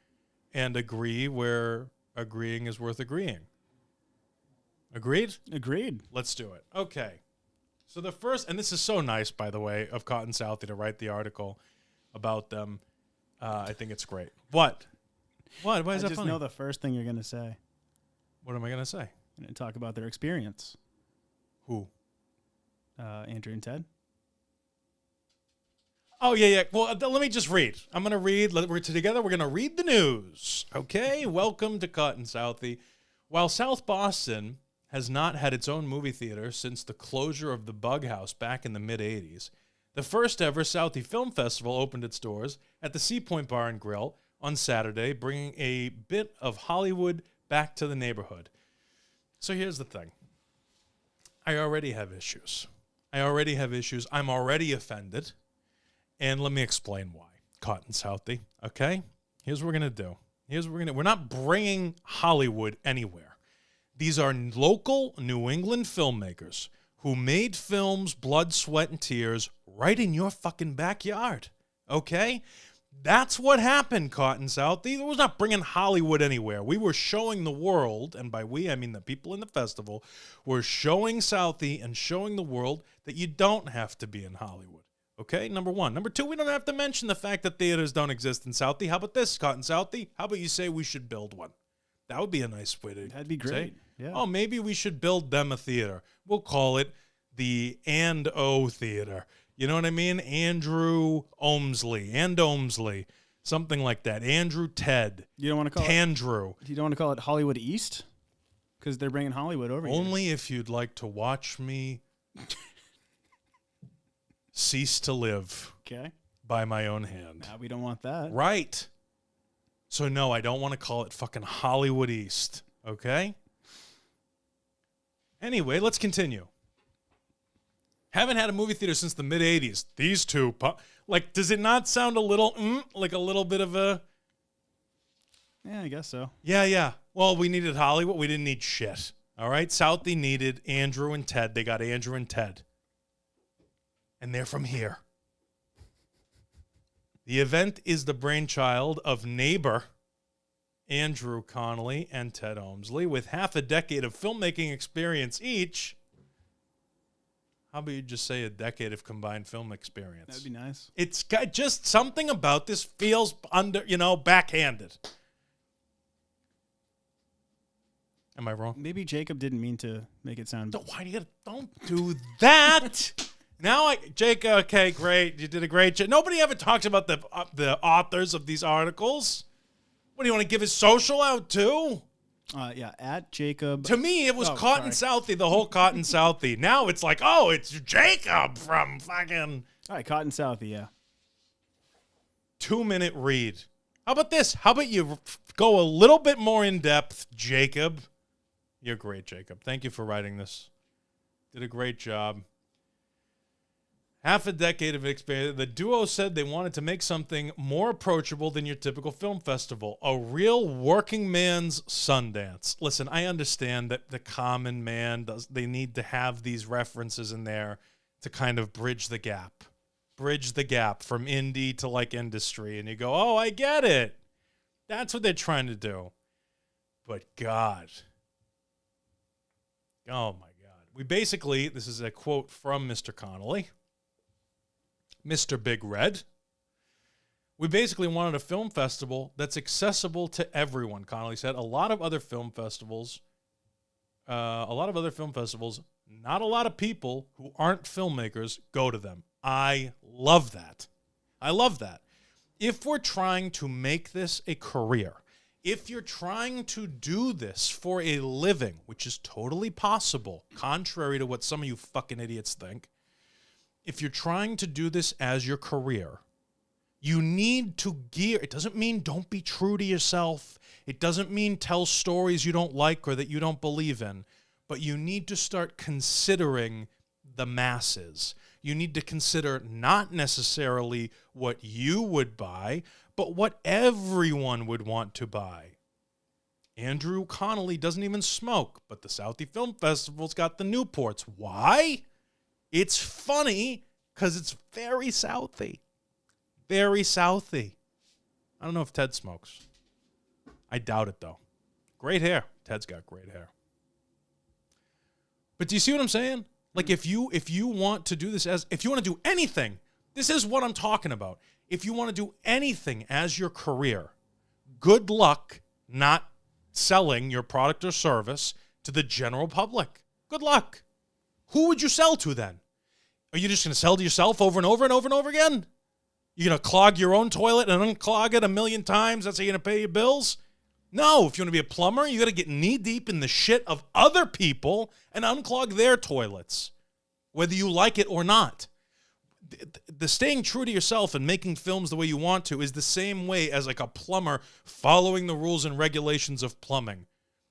and agree where agreeing is worth agreeing. Agreed? Agreed. Let's do it. Okay. So the first, and this is so nice, by the way, of Caught in Southie to write the article about them. I think it's great. What? Why is that funny? I just know the first thing you're going to say. What am I going to say? I'm going to talk about their experience. Who? Andrew and Ted. Oh, yeah. Well, let me just read. I'm going to read. We're together. We're going to read the news. Okay? Welcome to Cotton Southie. While South Boston has not had its own movie theater since the closure of the Bug House back in the mid-'80s, the first ever Southie Film Festival opened its doors at the Sea Point Bar and Grill on Saturday, bringing a bit of Hollywood back to the neighborhood. So here's the thing. I already have issues. I'm already offended. And let me explain why. Cotton Southie, okay? Here's what we're going to do. We're not bringing Hollywood anywhere. These are local New England filmmakers who made films, blood, sweat, and tears right in your fucking backyard, okay? That's what happened, Cotton Southie. It was not bringing Hollywood anywhere. We were showing the world, and by we, I mean the people in the festival, were showing Southie and showing the world that you don't have to be in Hollywood, okay? Number one. Number two, we don't have to mention the fact that theaters don't exist in Southie. How about this, Cotton Southie? How about you say we should build one? That would be a nice way to That'd be great. say. Yeah. Oh, maybe we should build them a theater. We'll call it the And-O Theater. You know what I mean? Andrew Omsley, something like that. Andrew Ted. You don't want to call Tandrew. You don't want to call it Hollywood East? Because they're bringing Hollywood over here. Only if you'd like to watch me cease to live Okay. by my own hand. We don't want that. Right. So, no, I don't want to call it fucking Hollywood East, okay? Anyway, let's continue. Haven't had a movie theater since the mid-'80s. These two, does it not sound a little, like a little bit of a... Yeah, I guess so. Yeah. Well, we needed Hollywood. We didn't need shit, all right? Southie needed Andrew and Ted. They got Andrew and Ted. And they're from here. The event is the brainchild of neighbor Andrew Connolly and Ted Omsley with half a decade of filmmaking experience each. How about you just say a decade of combined film experience? That'd be nice. It's got just something about this feels backhanded. Am I wrong? Maybe Jacob didn't mean to make it sound... Don't do that. Now, Jacob, okay, great. You did a great job. Nobody ever talks about the authors of these articles. What, do you want to give his social out too? Yeah, at Jacob. To me, it was Cotton Southie, the whole Cotton Southie. Now it's like, oh, it's Jacob from fucking... All right, Cotton Southie, yeah. 2-minute read. How about this? How about you go a little bit more in depth, Jacob? You're great, Jacob. Thank you for writing this. Did a great job. Half a decade of experience. The duo said they wanted to make something more approachable than your typical film festival. A real working man's Sundance. Listen, I understand that the common man they need to have these references in there to kind of bridge the gap. Bridge the gap from indie to like industry. And you go, oh, I get it. That's what they're trying to do. But God. Oh my God. This is a quote from Mr. Connolly. Mr. Big Red. We basically wanted a film festival that's accessible to everyone, Connolly said. A lot of other film festivals, not a lot of people who aren't filmmakers go to them. I love that. If we're trying to make this a career, if you're trying to do this for a living, which is totally possible, contrary to what some of you fucking idiots think, if you're trying to do this as your career, you need to gear. It doesn't mean don't be true to yourself. It doesn't mean tell stories you don't like or that you don't believe in. But you need to start considering the masses. You need to consider not necessarily what you would buy, but what everyone would want to buy. Andrew Connolly doesn't even smoke, but the Southie Film Festival's got the Newports. Why? It's funny because it's very Southie. Very Southie. I don't know if Ted smokes. I doubt it, though. Great hair. Ted's got great hair. But do you see what I'm saying? Like, if you want to do this if you want to do anything, this is what I'm talking about. If you want to do anything as your career, good luck not selling your product or service to the general public. Good luck. Who would you sell to then? Are you just going to sell to yourself over and over and over and over again? You're going to clog your own toilet and unclog it 1,000,000 times? That's how you're going to pay your bills? No, if you want to be a plumber, you got to get knee deep in the shit of other people and unclog their toilets, whether you like it or not. The staying true to yourself and making films the way you want to is the same way as like a plumber following the rules and regulations of plumbing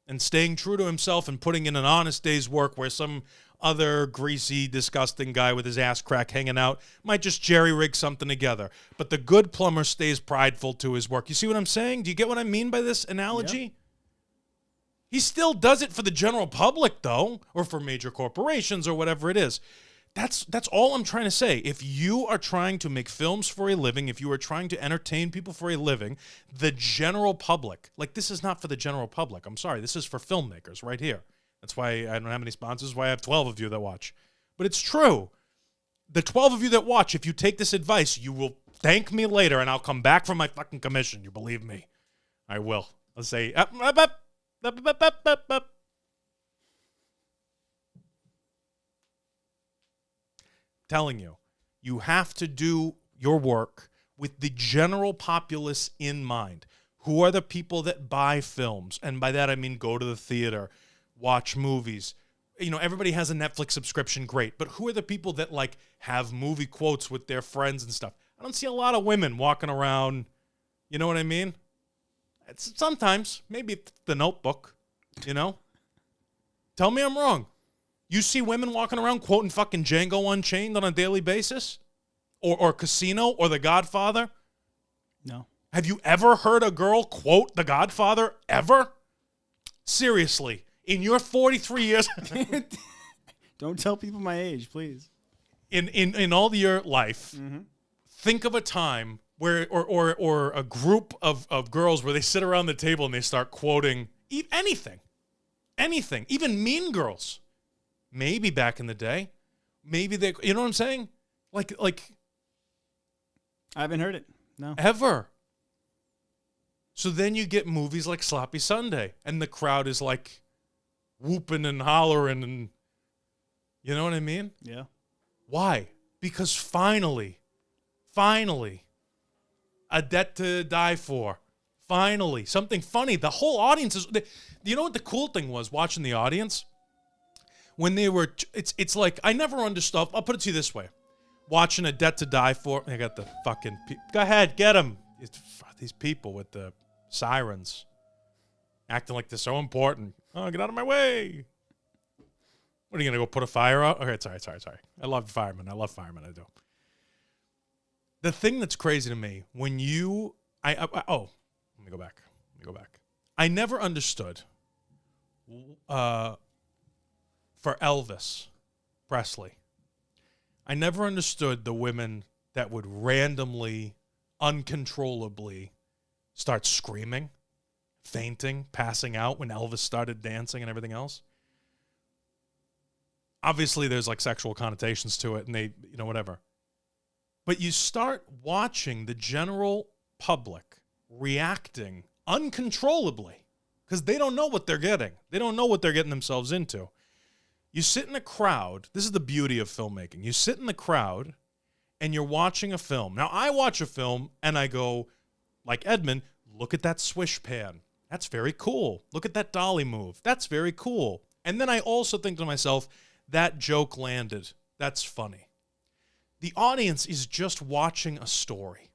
and staying true to himself and putting in an honest day's work where some other greasy, disgusting guy with his ass crack hanging out might just jerry-rig something together. But the good plumber stays prideful to his work. You see what I'm saying? Do you get what I mean by this analogy? Yep. He still does it for the general public, though, or for major corporations or whatever it is. That's all I'm trying to say. If you are trying to make films for a living, if you are trying to entertain people for a living, the general public, like this is not for the general public. I'm sorry. This is for filmmakers right here. That's why I don't have any sponsors, why I have 12 of you that watch. But it's true. The 12 of you that watch, if you take this advice, you will thank me later and I'll come back for my fucking commission. You believe me? I will. I'll say, telling you, you have to do your work with the general populace in mind. Who are the people that buy films? And by that, I mean go to the theater, watch movies. You know, everybody has a Netflix subscription, great. But who are the people that, like, have movie quotes with their friends and stuff? I don't see a lot of women walking around, you know what I mean? It's sometimes, maybe it's The Notebook, you know? Tell me I'm wrong. You see women walking around quoting fucking Django Unchained on a daily basis? Or Casino or The Godfather? No. Have you ever heard a girl quote The Godfather ever? Seriously, in your 43 years... Don't tell people my age, please. In all your life, think of a time where, or a group of girls where they sit around the table and they start quoting anything. Anything. Even Mean Girls. Maybe back in the day. Maybe they, you know what I'm saying? Like I haven't heard it. No. Ever. So then you get movies like Sloppy Sunday, and the crowd is like whooping and hollering, and you know what I mean? Yeah. Why? Because finally, A Debt to Die For. Finally, something funny. The whole audience is, you know what the cool thing was watching the audience? When they were, it's like, I never understood, I'll put it to you this way. Watching A Debt to Die For, I got the fucking, go ahead, get them. These people with the sirens acting like they're so important. Oh, get out of my way. What, are you going to go put a fire out? Okay, sorry. I love firemen. I do. The thing that's crazy to me, when you, let me go back. I never understood, for Elvis Presley, I never understood the women that would randomly, uncontrollably start screaming, fainting, passing out when Elvis started dancing and everything else. Obviously, there's like sexual connotations to it and they, you know, whatever. But you start watching the general public reacting uncontrollably because they don't know what they're getting. They don't know what they're getting themselves into. You sit in a crowd. This is the beauty of filmmaking. You sit in the crowd and you're watching a film. Now, I watch a film and I go, like Edmund, look at that swish pan. That's very cool. Look at that dolly move. That's very cool. And then I also think to myself, that joke landed. That's funny. The audience is just watching a story.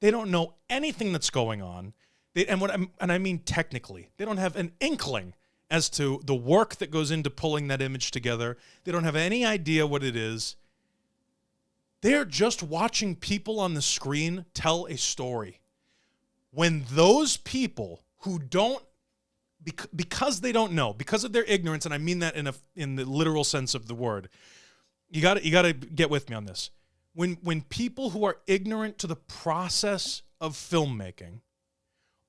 They don't know anything that's going on. I mean technically. They don't have an inkling as to the work that goes into pulling that image together. They don't have any idea what it is. They're just watching people on the screen tell a story. When those people who don't, because they don't know, because of their ignorance, and I mean that in the literal sense of the word, you got to get with me on this. When people who are ignorant to the process of filmmaking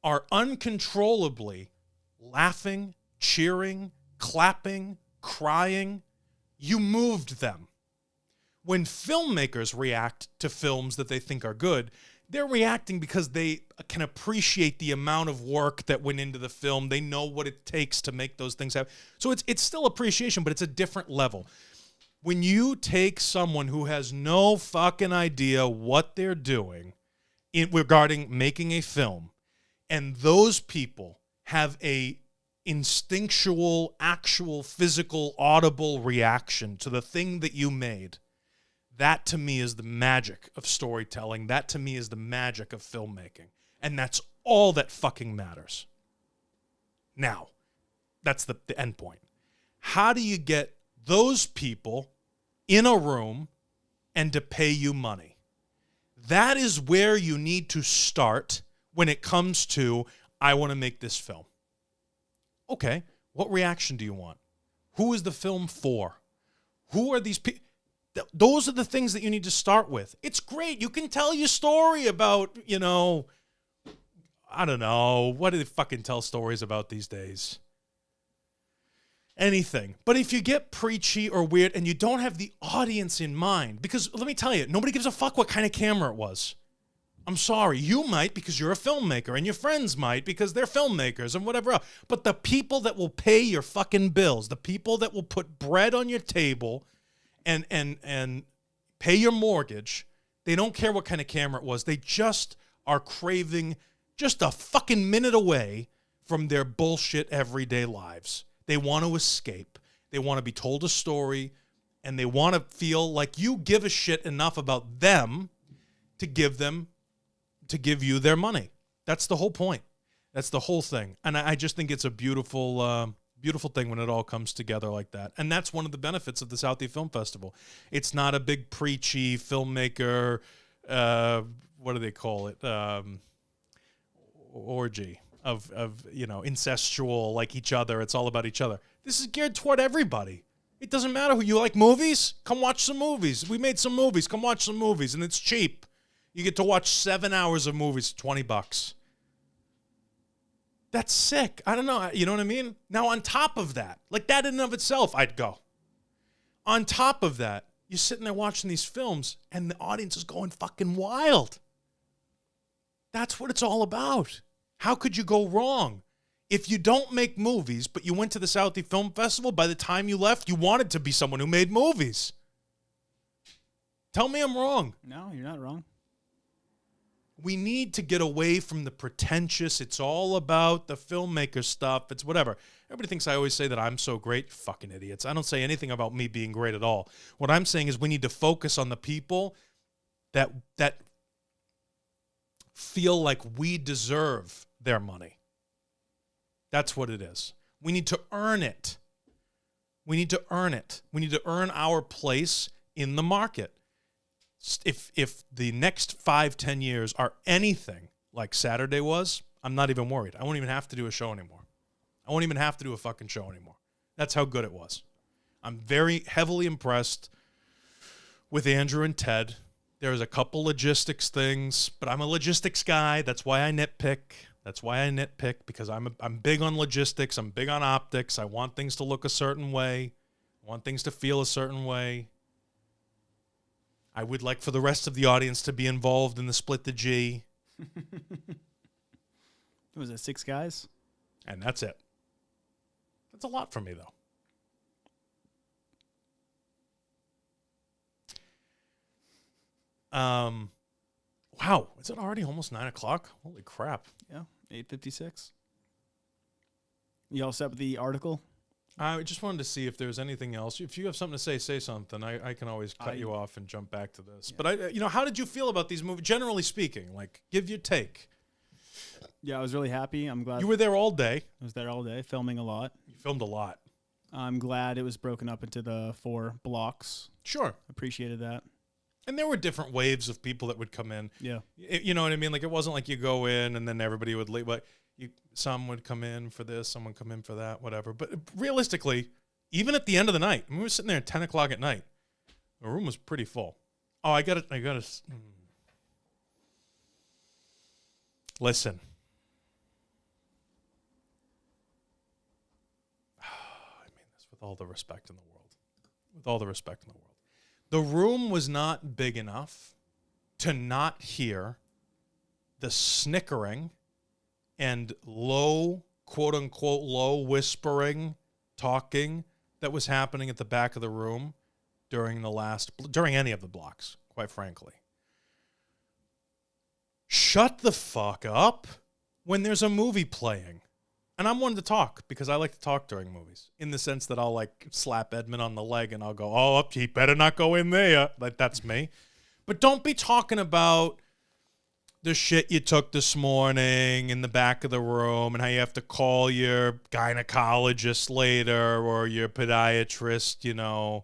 are uncontrollably laughing, cheering, clapping, crying, you moved them. When filmmakers react to films that they think are good, they're reacting because they can appreciate the amount of work that went into the film. They know what it takes to make those things happen. So it's still appreciation, but it's a different level. When you take someone who has no fucking idea what they're doing regarding making a film, and those people have a instinctual, actual, physical, audible reaction to the thing that you made, that to me is the magic of storytelling. That to me is the magic of filmmaking. And that's all that fucking matters. Now, that's the end point. How do you get those people in a room and to pay you money? That is where you need to start when it comes to, I want to make this film. Okay, what reaction do you want? Who is the film for? Who are these people? Those are the things that you need to start with. It's great. You can tell your story about, I don't know. What do they fucking tell stories about these days? Anything. But if you get preachy or weird and you don't have the audience in mind, because let me tell you, nobody gives a fuck what kind of camera it was. I'm sorry. You might because you're a filmmaker, and your friends might because they're filmmakers and whatever else. But the people that will pay your fucking bills, the people that will put bread on your table and pay your mortgage, they don't care what kind of camera it was. They just are craving just a fucking minute away from their bullshit everyday lives. They want to escape. They want to be told a story, and they want to feel like you give a shit enough about them to give you their money. That's the whole point. That's the whole thing. And I just think it's a beautiful thing when it all comes together like that. And that's one of the benefits of the Southie Film Festival. It's not a big preachy filmmaker, what do they call it? Orgy of incestual, like each other. It's all about each other. This is geared toward everybody. It doesn't matter who you like. Movies? Come watch some movies. We made some movies. Come watch some movies. And it's cheap. You get to watch 7 hours of movies, $20. That's sick. I don't know. You know what I mean? Now, on top of that, like that in and of itself, I'd go. On top of that, you're sitting there watching these films and the audience is going fucking wild. That's what it's all about. How could you go wrong? If you don't make movies, but you went to the Southie Film Festival, by the time you left, you wanted to be someone who made movies. Tell me I'm wrong. No, you're not wrong. We need to get away from the pretentious, it's all about the filmmaker stuff, it's whatever. Everybody thinks I always say that I'm so great. Fucking idiots. I don't say anything about me being great at all. What I'm saying is we need to focus on the people that feel like we deserve their money. That's what it is. We need to earn it. We need to earn it. We need to earn our place in the market. If the next 5-10 years are anything like Saturday was, I'm not even worried. I won't even have to do a show anymore. I won't even have to do a fucking show anymore. That's how good it was. I'm very heavily impressed with Andrew and Ted. There's a couple logistics things, but I'm a logistics guy. That's why I nitpick. Because I'm big on logistics. I'm big on optics. I want things to look a certain way. I want things to feel a certain way. I would like for the rest of the audience to be involved in the Split the G. Was it 6 guys? And that's it. That's a lot for me, though. Wow. Is it already almost 9 o'clock? Holy crap. Yeah, 8:56. You all set with the article? I just wanted to see if there's anything else. If you have something to say something. I can always cut you off and jump back to this. Yeah. But, how did you feel about these movies, generally speaking? Like, give your take. Yeah, I was really happy. I'm glad. You were there all day. I was there all day, filming a lot. You filmed a lot. I'm glad it was broken up into the 4 blocks. Sure. Appreciated that. And there were different waves of people that would come in. Yeah. You know what I mean? Like, it wasn't like you go in and then everybody would leave. But some would come in for this, some would come in for that, whatever. But realistically, even at the end of the night, we were sitting there at 10 o'clock at night. The room was pretty full. Oh, I got to listen. I mean this with all the respect in the world. With all the respect in the world. The room was not big enough to not hear the snickering and low, quote-unquote, low whispering, talking that was happening at the back of the room during any of the blocks, quite frankly. Shut the fuck up when there's a movie playing. And I'm one to talk because I like to talk during movies, in the sense that I'll like slap Edmund on the leg and I'll go, oh, he better not go in there. Like, that's me. But don't be talking about the shit you took this morning in the back of the room and how you have to call your gynecologist later or your podiatrist, you know,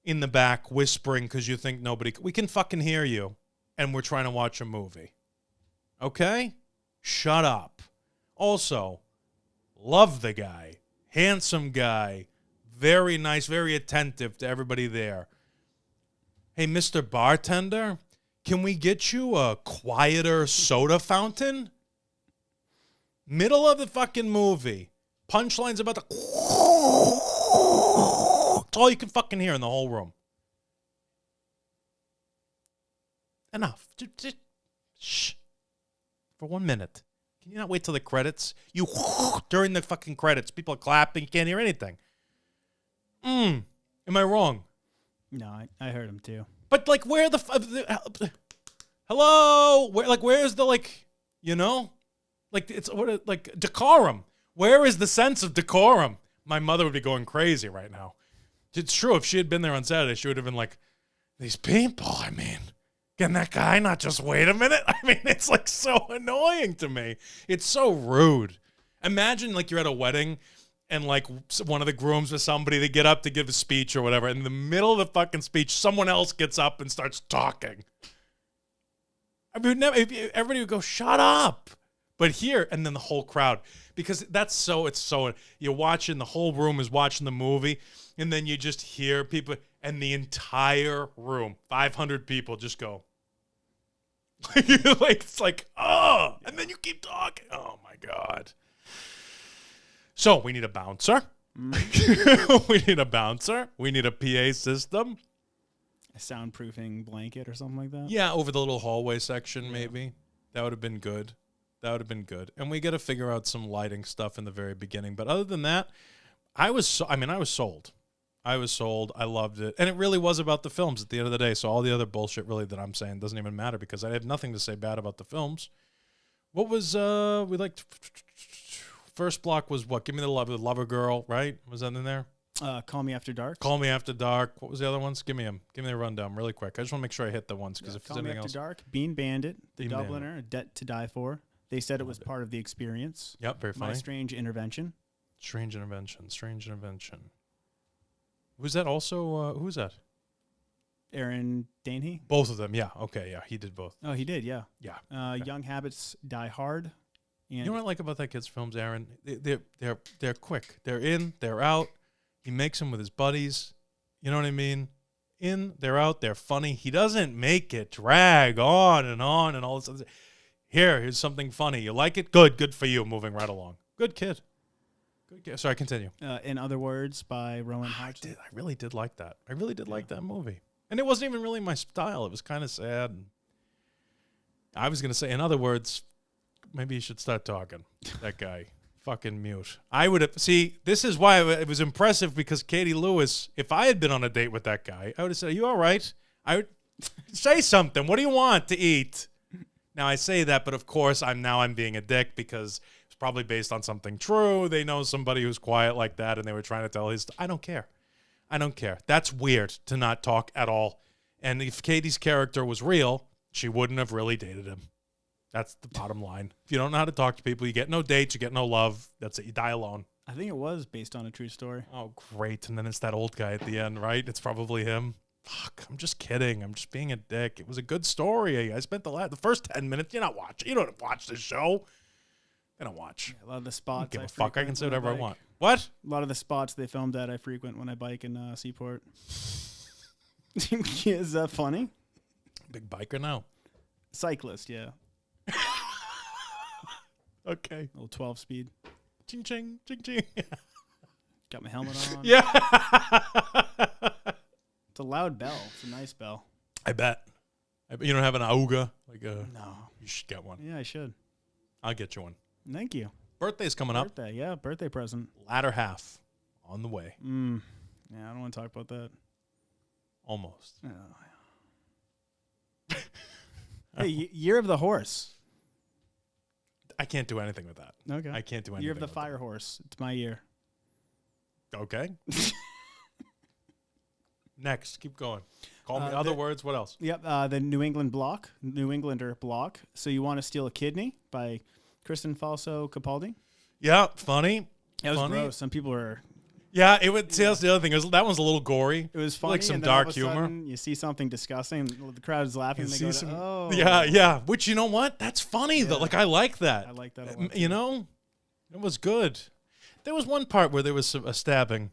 in the back whispering because you think we can fucking hear you and we're trying to watch a movie. Okay? Shut up. Also, love the guy. Handsome guy. Very nice, very attentive to everybody there. Hey, Mr. Bartender, can we get you a quieter soda fountain? Middle of the fucking movie. Punchline's about to... It's all you can fucking hear in the whole room. Enough. Just shh. For 1 minute. Can you not wait till the credits? During the fucking credits, people are clapping. You can't hear anything. Am I wrong? No, I heard him too. But like, where hello? Where's the it's like decorum? Where is the sense of decorum? My mother would be going crazy right now. It's true. If she had been there on Saturday, she would have been like, these people. I mean, can that guy not just wait a minute? I mean, it's like so annoying to me. It's so rude. Imagine like you're at a wedding and like one of the grooms or somebody, they get up to give a speech or whatever. And in the middle of the fucking speech, someone else gets up and starts talking. I mean, everybody would go, shut up. But here, and then the whole crowd, because you're watching, the whole room is watching the movie, and then you just hear people, and the entire room, 500 people, just go. It's like, oh, and then you keep talking. Oh, my God. So we need a bouncer. We need a bouncer. We need a PA system. A soundproofing blanket or something like that? Yeah, over the little hallway section, maybe. That would have been good. And we got to figure out some lighting stuff in the very beginning. But other than that, I was sold. I loved it. And it really was about the films at the end of the day. So all the other bullshit really that I'm saying doesn't even matter because I have nothing to say bad about the films. What was, we liked, first block was what? Give Me the Lover Girl, right? Was that in there? Call Me After Dark. Call Me After Dark. What was the other ones? Give me them. Give me the rundown really quick. I just want to make sure I hit the ones because if Call there's Me anything After else. Dark, Bean Bandit, The Bean Dubliner, Bandit. A Debt to Die For. They said it was part of the experience. Yep, very funny. My Strange Intervention. Strange Intervention. Was that also, who was that? Aaron Daney. Both of them, yeah. Okay, yeah, he did both. Oh, he did, yeah. Yeah. Okay. Young Habits Die Hard. And You know what I like about that kid's films, Aaron? They're quick. They're in, they're out. He makes them with his buddies. You know what I mean? In, they're out, they're funny. He doesn't make it drag on and all this other. Here's something funny. You like it? Good for you. Moving right along. Good kid. Sorry, continue. In Other Words by Rowan Hodgson. I really did like that. I really did like that movie. And it wasn't even really my style. It was kind of sad. And I was going to say, in other words, maybe you should start talking. That guy. Fucking mute. I would have... See, this is why it was impressive because Katie Lewis, if I had been on a date with that guy, I would have said, are you all right? I would say something. What do you want to eat? Now, I say that, but of course, I'm being a dick because it's probably based on something true. They know somebody who's quiet like that, and they were trying to tell his... I don't care. That's weird to not talk at all. And if Katie's character was real, she wouldn't have really dated him. That's the bottom line. If you don't know how to talk to people, you get no dates, you get no love. That's it. You die alone. I think it was based on a true story. Oh, great. And then it's that old guy at the end, right? It's probably him. Fuck, I'm just kidding. I'm just being a dick. It was a good story. I spent the first 10 minutes. You're not watching. You don't watch the show. You don't watch. Yeah, a lot of the spots. Give a fuck. I can say whatever I want. What? What? A lot of the spots they filmed at I frequent when I bike in Seaport. Is that funny? Big biker now. Cyclist, yeah. Okay. Little 12 speed. Ching, ching, ching, ching. Got my helmet on. Yeah. It's a loud bell. It's a nice bell. I bet. You don't have an auga? No. You should get one. Yeah, I should. I'll get you one. Thank you. Birthday's coming up. Birthday, yeah. Birthday present. Latter half on the way. Yeah, I don't want to talk about that. Almost. Oh. Hey, Year of the Horse. I can't do anything with that. Okay. I can't do anything. Year of the with Fire Horse. It's my year. that. Okay. Next, keep going. Call me other words. What else? Yep. The New Englander block. So You Want to Steal a Kidney by Kristen Falso Capaldi. Yeah, funny. That was funny. gross. Some people were. Yeah, it would. See, that's the other thing. That one's a little gory. It was funny, like some and then all dark of a humor. sudden you see something disgusting. The crowd is laughing. You They see go, some- oh, Yeah. Which, you know what? That's funny though. Like, I like that. I like that a lot. You know, it was good. There was one part where there was a stabbing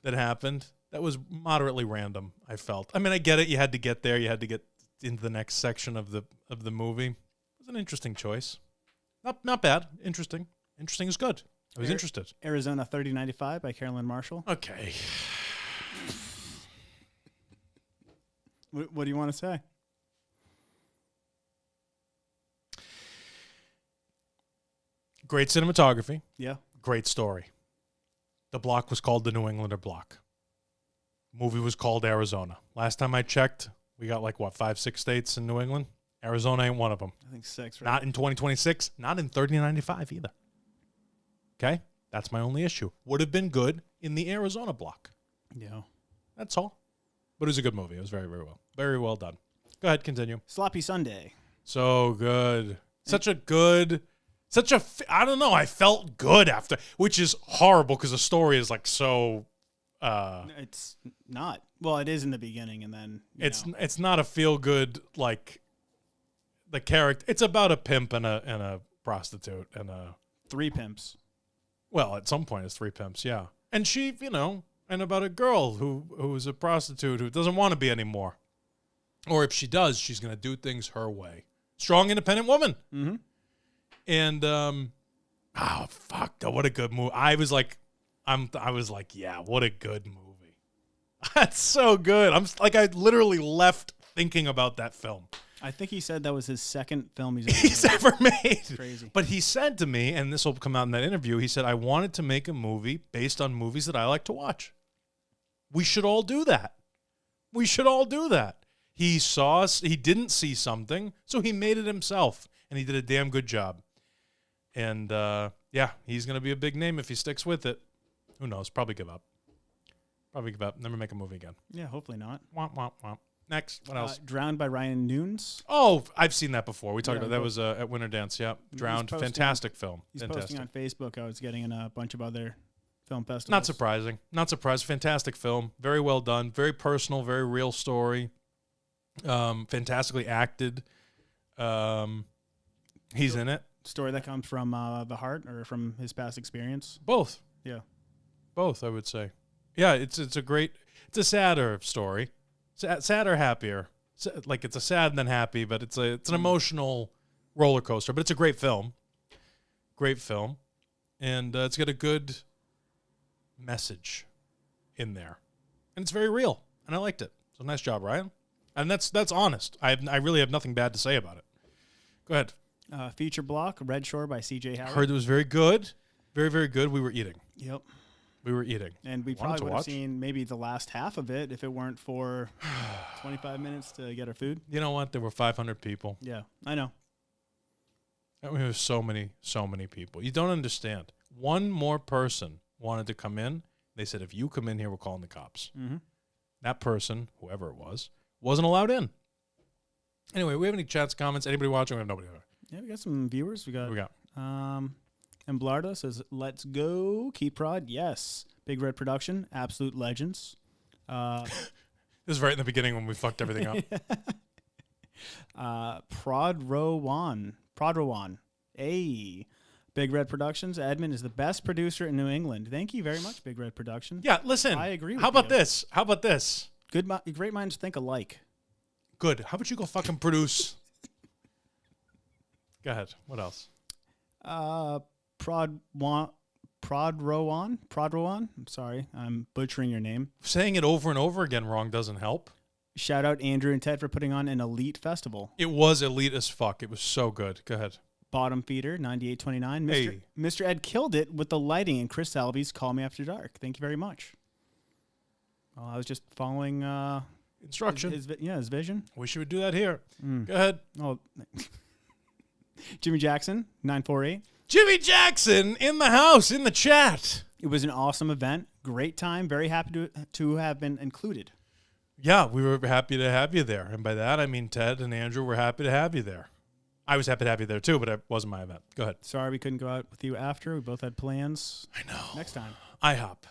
that happened that was moderately random. I felt. I mean, I get it. You had to get there. You had to get into the next section of the movie. It was an interesting choice. Not bad. Interesting. Interesting is good. I was interested. Arizona 3095 by Carolyn Marshall. Okay. What do you want to say? Great cinematography. Yeah. Great story. The block was called the New Englander block. Movie was called Arizona. Last time I checked, we got like, 5-6 states in New England? Arizona ain't one of them. I think 6, right? Not in 2026. Not in 3095 either. Okay? That's my only issue. Would have been good in the Arizona block. Yeah. That's all. But it was a good movie. It was very, very well. Very well done. Go ahead, continue. Sloppy Sunday. So good. I don't know. I felt good after, which is horrible because the story is like so. It's not. Well, it is in the beginning, and then It's not a feel good like the character. It's about a pimp and a prostitute and a 3 pimps. well, at some point it's 3 pimps, yeah. And she, and about a girl who's a prostitute who doesn't want to be anymore, or if she does, she's gonna do things her way. Strong, independent woman. Mm-hmm. And what a good movie. I was like, yeah, what a good movie. That's so good. I literally left thinking about that film. I think he said that was his second film He's ever made. Crazy. But he said to me, and this will come out in that interview, he said, I wanted to make a movie based on movies that I like to watch. We should all do that. He didn't see something, so he made it himself, and he did a damn good job. And, he's going to be a big name if he sticks with it. Who knows? Probably give up. Never make a movie again. Yeah, hopefully not. Womp, womp, womp. Next, what else? Drowned by Ryan Nunes. Oh, I've seen that before. We talked about that. Was at Winter Dance. Yeah, Drowned. Fantastic film. He's Fantastic. posting on Facebook. I was getting in a bunch of other film festivals. Not surprising. Fantastic film. Very well done. Very personal. Very real story. Fantastically acted. He's in it. Story that comes from the heart or from his past experience. Both. Yeah. Both, I would say. Yeah, it's a sadder story. Sadder, happier. Like it's a sad and then happy, but it's an emotional roller coaster. But it's a great film. And it's got a good message in there, and it's very real, and I liked it. So nice job, Ryan. And that's honest. I really have nothing bad to say about it. Go ahead. Feature block, Red Shore by C.J. Howard. Heard it was very good. Very, very good. We were eating. Yep. And we probably would have seen maybe the last half of it if it weren't for 25 minutes to get our food. You know what? There were 500 people. Yeah, I know. I mean, there were so many people. You don't understand. One more person wanted to come in. They said, if you come in here, we're calling the cops. Mm-hmm. That person, whoever it was, wasn't allowed in. Anyway, we have any chats, comments? Anybody watching? We have nobody there. Yeah, we got some viewers. What we got? And Blardo says, let's go. Keep Prod. Yes. Big Red Production. Absolute legends. This is right in the beginning when we fucked everything up. Prodrowan. Hey. Big Red Productions. Edmund is the best producer in New England. Thank you very much, Big Red Productions. Yeah, listen. I agree with How about you. this? Great minds think alike. Good. How about you go fucking produce? Go ahead. What else? Prodrowan. I'm sorry. I'm butchering your name. Saying it over and over again wrong doesn't help. Shout out Andrew and Ted for putting on an elite festival. It was elite as fuck. It was so good. Go ahead. Bottom Feeder, 9829. Hey. Mr. Ed killed it with the lighting in Chris Salvy's Call Me After Dark. Thank you very much. Well, I was just following instruction. His vision. Wish you would do that here. Go ahead. Oh, Jimmy Jackson, 948. Jimmy Jackson in the house, in the chat. It was an awesome event. Great time. Very happy to have been included. Yeah, we were happy to have you there. And by that, I mean Ted and Andrew were happy to have you there. I was happy to have you there too, but it wasn't my event. Go ahead. Sorry we couldn't go out with you after. We both had plans. I know. Next time. IHOP.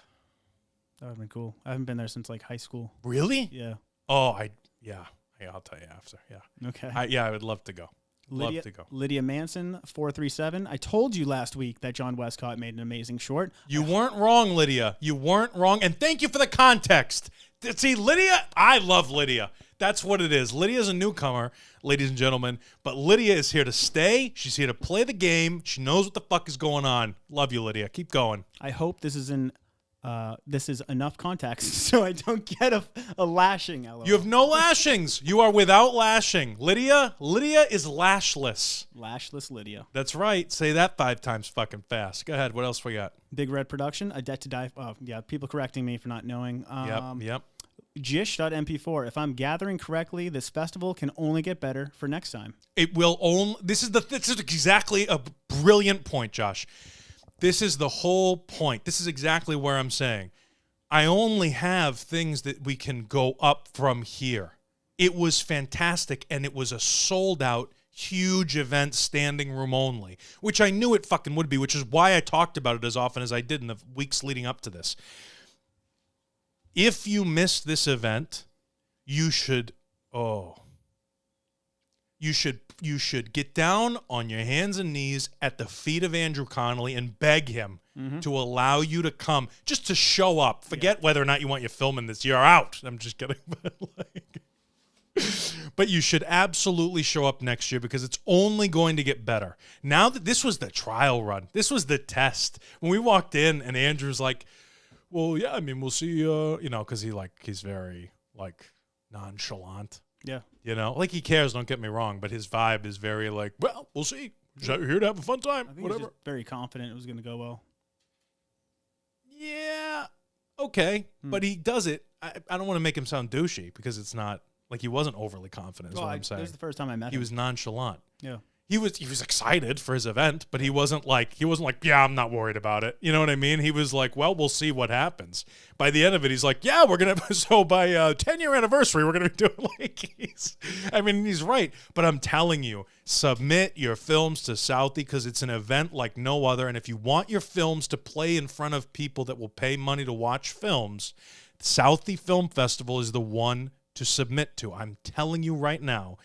That would have been cool. I haven't been there since like high school. Really? Yeah. Oh, yeah, I'll tell you after. Yeah. Okay. I would love to go. Love to go. Lydia Manson, 437. I told you last week that John Westcott made an amazing short. You weren't wrong, Lydia. You weren't wrong. And thank you for the context. See, Lydia, I love Lydia. That's what it is. Lydia's a newcomer, ladies and gentlemen, but Lydia is here to stay. She's here to play the game. She knows what the fuck is going on. Love you, Lydia. Keep going. I hope this is enough context so I don't get a lashing. LOL. You have no lashings. You are without lashing. Lydia is lashless. Lashless Lydia. That's right. Say that 5 times fucking fast. Go ahead. What else we got? Big Red Production, A Debt to Die. Oh, yeah, people correcting me for not knowing. Yep. Gish.mp4. If I'm gathering correctly, this festival can only get better for next time. It will only. This is exactly a brilliant point, Josh. This is the whole point. This is exactly where I'm saying. I only have things that we can go up from here. It was fantastic, and it was a sold-out, huge event, standing room only, which I knew it fucking would be, which is why I talked about it as often as I did in the weeks leading up to this. If you missed this event, you should get down on your hands and knees at the feet of Andrew Connolly and beg him to allow you to come, just to show up. Forget whether or not you want your film in this. You're out. I'm just kidding. But you should absolutely show up next year because it's only going to get better. Now that this was the trial run, this was the test. When we walked in and Andrew's like, well, yeah, I mean, we'll see, because he's very, nonchalant. Yeah. Like he cares, don't get me wrong, but his vibe is very well, we'll see. We're here to have a fun time. I think Whatever. He's just very confident it was going to go well. Yeah. Okay. But he does it. I don't want to make him sound douchey because it's not he wasn't overly confident is what I'm saying. This is the first time I met him. He was nonchalant. Yeah. He was excited for his event, but he wasn't like, yeah, I'm not worried about it. You know what I mean? He was like, well, we'll see what happens. By the end of it, he's like, yeah, we're going to, so by 10-year anniversary, we're going to be doing he's right. But I'm telling you, submit your films to Southie because it's an event like no other. And if you want your films to play in front of people that will pay money to watch films, Southie Film Festival is the one to submit to. I'm telling you right now.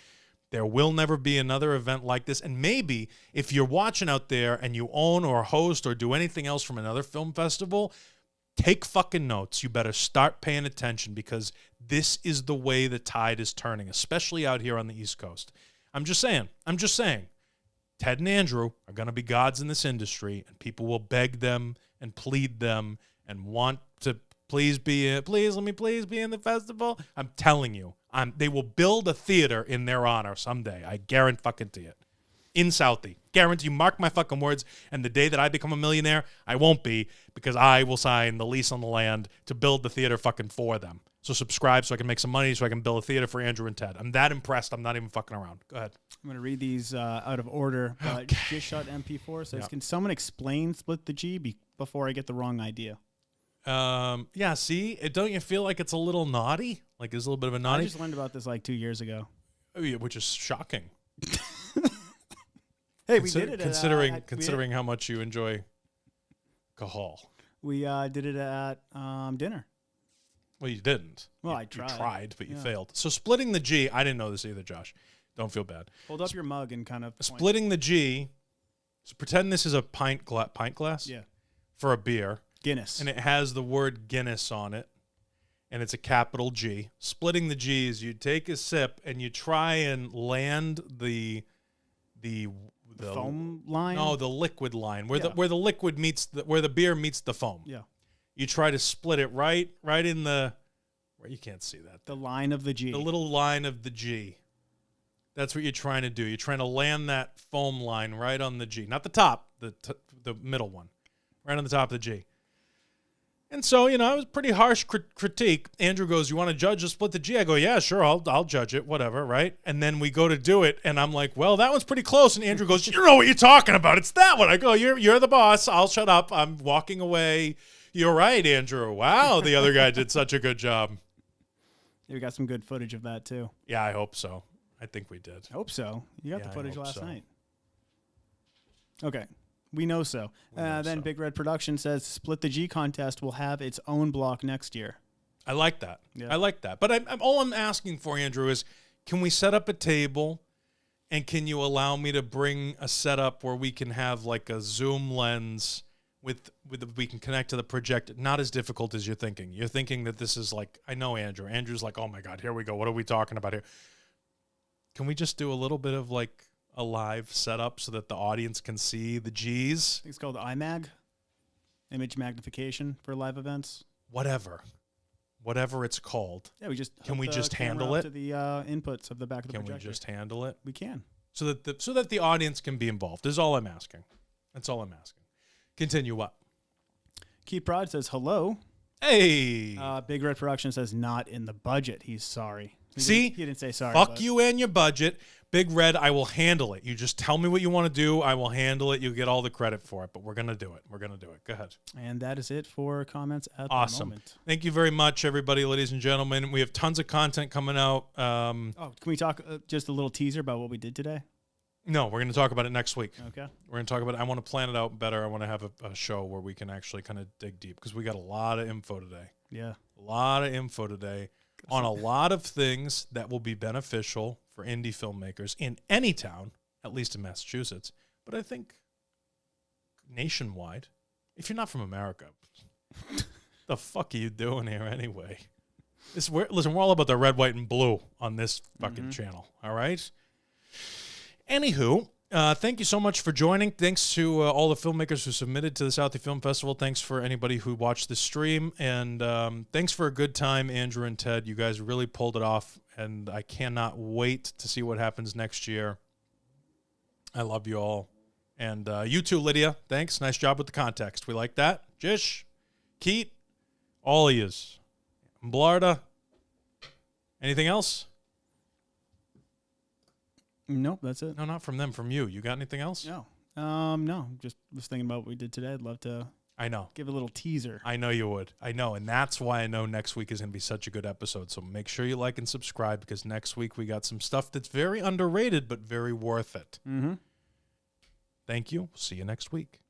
There will never be another event like this. And maybe if you're watching out there and you own or host or do anything else from another film festival, take fucking notes. You better start paying attention because this is the way the tide is turning, especially out here on the East Coast. I'm just saying. Ted and Andrew are going to be gods in this industry, and people will beg them and plead them and want to please let me be in the festival. I'm telling you. They will build a theater in their honor someday. I guarantee it. In Southie. Guarantee you, mark my fucking words. And the day that I become a millionaire, I won't be because I will sign the lease on the land to build the theater fucking for them. So subscribe so I can make some money so I can build a theater for Andrew and Ted. I'm that impressed. I'm not even fucking around. Go ahead. I'm going to read these out of order. G-Shot MP4 says, Can someone explain Split the G before I get the wrong idea? Yeah, see? Don't you feel like it's a little naughty? Like there's a little bit of a naughty? I just learned about this 2 years ago. Oh, yeah, which is shocking. Hey, we did it considering how much you enjoy alcohol. We did it at dinner. Well, you didn't. Well, I tried. You tried, but you failed. So splitting the G, I didn't know this either, Josh. Don't feel bad. Hold up your mug and kind of splitting the G. So pretend this is a pint glass. Yeah. For a beer. Guinness. And it has the word Guinness on it. And it's a capital G. Splitting the G is you take a sip and you try and land the foam line? No, the liquid line. Where the liquid meets where the beer meets the foam. Yeah. You try to split it right in the where you can't see that. The line of the G. The little line of the G. That's what you're trying to do. You're trying to land that foam line right on the G. Not the top, the middle one. Right on the top of the G. And so, it was pretty harsh critique. Andrew goes, "You want to judge the split the G?" I go, "Yeah, sure, I'll judge it, whatever, right?" And then we go to do it, and I'm like, "Well, that one's pretty close." And Andrew goes, "You don't know what you're talking about. It's that one." I go, "You're the boss. I'll shut up. I'm walking away." "You're right, Andrew. Wow, the other guy did such a good job." Yeah, we got some good footage of that too. Yeah, I hope so. I think we did. Hope so. You got the footage last so. night. Okay. We know so. Then Big Red Production says Split the G contest will have its own block next year. I like that. Yeah. I like that. But all I'm asking for, Andrew, is can we set up a table and can you allow me to bring a setup where we can have like a zoom lens we can connect to the projector? Not as difficult as you're thinking. You're thinking that this is like, I know Andrew. Andrew's like, "Oh my God, here we go. What are we talking about here?" Can we just do a little bit of like a live setup so that the audience can see the G's? I think it's called IMAG, image magnification for live events. Whatever it's called. Yeah, we just can we just handle it to the inputs of the back of the projector. Can we just handle it? We can. So that the audience can be involved is all I'm asking. That's all I'm asking. Continue up. Keith Prod says hello. Hey. Big Red Production says not in the budget. He's sorry. He didn't say sorry. Fuck you and your budget. Big Red, I will handle it. You just tell me what you want to do. I will handle it. You get all the credit for it, but we're going to do it. We're going to do it. Go ahead. And that is it for comments at the moment. Thank you very much, everybody, ladies and gentlemen. We have tons of content coming out. Can we talk just a little teaser about what we did today? No, we're going to talk about it next week. Okay. We're going to talk about it. I want to plan it out better. I want to have a show where we can actually kind of dig deep because we got a lot of info today. Yeah. A lot of info today on a lot of things that will be beneficial for indie filmmakers in any town, at least in Massachusetts, but I think nationwide. If you're not from America, the fuck are you doing here anyway? Listen, we're all about the red, white, and blue on this fucking channel, all right? Anywho, thank you so much for joining. Thanks to all the filmmakers who submitted to the Southie Film Festival. Thanks for anybody who watched the stream. And thanks for a good time, Andrew and Ted. You guys really pulled it off, and I cannot wait to see what happens next year. I love you all. And you too, Lydia. Thanks. Nice job with the context. We like that. Jish, Keat, all of yous. Blarda. Anything else? Nope, that's it. No, not from them, from you. You got anything else? No. No. Just was thinking about what we did today. I'd love to give a little teaser. I know you would. I know, and that's why I know next week is going to be such a good episode. So make sure you like and subscribe because next week we got some stuff that's very underrated but very worth it. Mm-hmm. Thank you. See you next week.